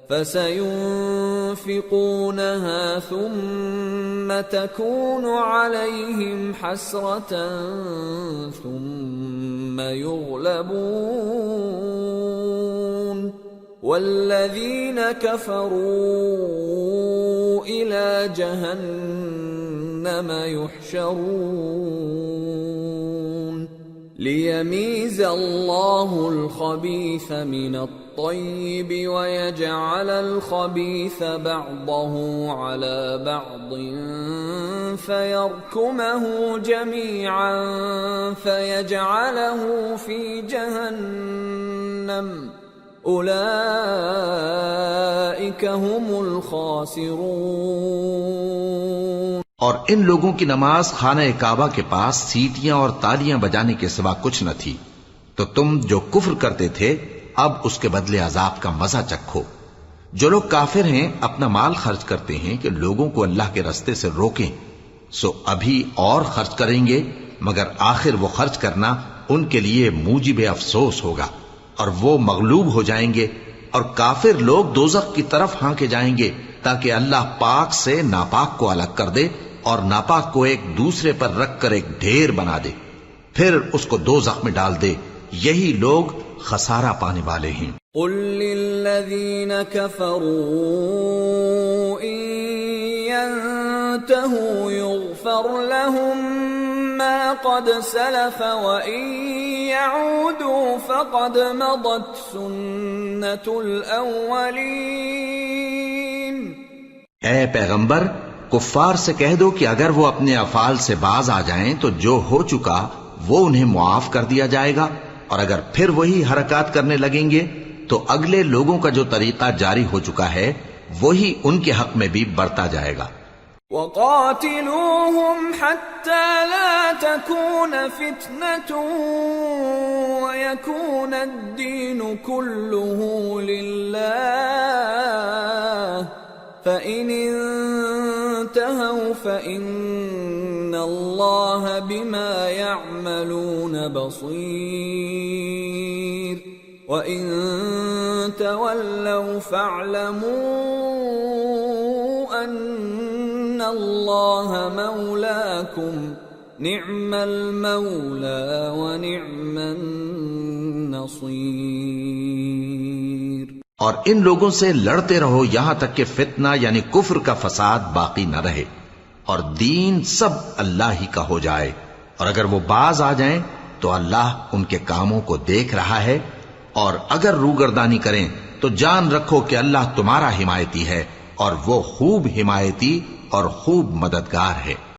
فَسَيُنْفِقُونَهَا ثُمَّ تَكُونُ عَلَيْهِمْ حَسْرَةً ثُمَّ يُغْلَبُونَ وَالَّذِينَ كَفَرُوا إِلَى جَهَنَّمَ يُحْشَرُونَ لِيَمِيزَ اللَّهُ الْخَبِيثَ مِنَ الطَّيِّبِ وَيَجْعَلَ الْخَبِيثَ بَعْضَهُ عَلَى بَعْضٍ فَيَرْكُمَهُ جَمِيعًا فَيَجْعَلَهُ فِي جَهَنَّمَ أُولَئِكَ هُمُ الْخَاسِرُونَ۔ اور ان لوگوں کی نماز خانہ کعبہ کے پاس سیٹیاں اور تالیاں بجانے کے سوا کچھ نہ تھی، تو تم جو کفر کرتے تھے اب اس کے بدلے عذاب کا مزہ چکھو۔ جو لوگ کافر ہیں اپنا مال خرچ کرتے ہیں کہ لوگوں کو اللہ کے رستے سے روکیں، سو ابھی اور خرچ کریں گے، مگر آخر وہ خرچ کرنا ان کے لیے موجب افسوس ہوگا، اور وہ مغلوب ہو جائیں گے، اور کافر لوگ دوزخ کی طرف ہانکے جائیں گے تاکہ اللہ پاک سے ناپاک کو الگ کر دے اور ناپاک کو ایک دوسرے پر رکھ کر ایک ڈھیر بنا دے، پھر اس کو دوزخ میں ڈال دے۔ یہی لوگ خسارہ پانے والے ہیں۔ قل للذین کفروا ان ينتهوا يغفر لهم ما قد سلف وان يعودوا فقد مضت سنة الاولین۔ اے پیغمبر، کفار سے کہہ دو کہ اگر وہ اپنے افعال سے باز آ جائیں تو جو ہو چکا وہ انہیں معاف کر دیا جائے گا، اور اگر پھر وہی حرکات کرنے لگیں گے تو اگلے لوگوں کا جو طریقہ جاری ہو چکا ہے وہی ان کے حق میں بھی برتا جائے گا۔ وَقَاتِلُوهُمْ حَتَّى لَا تَكُونَ فِتْنَةٌ وَيَكُونَ الدِّينُ كُلُّهُ لِلَّهِ فَإِنِ انْتَهَوْا فَإِنَّ اللَّهَ بِمَا يَعْمَلُونَ بَصِيرٌ وَإِن تَوَلَّوْا فَاعْلَمُوا أَنَّ اللَّهَ مَوْلَاكُمْ نِعْمَ الْمَوْلَى وَنِعْمَ النَّصِيرُ۔ اور ان لوگوں سے لڑتے رہو یہاں تک کہ فتنہ یعنی کفر کا فساد باقی نہ رہے، اور دین سب اللہ ہی کا ہو جائے، اور اگر وہ باز آ جائیں تو اللہ ان کے کاموں کو دیکھ رہا ہے، اور اگر روگردانی کریں تو جان رکھو کہ اللہ تمہارا حمایتی ہے، اور وہ خوب حمایتی اور خوب مددگار ہے۔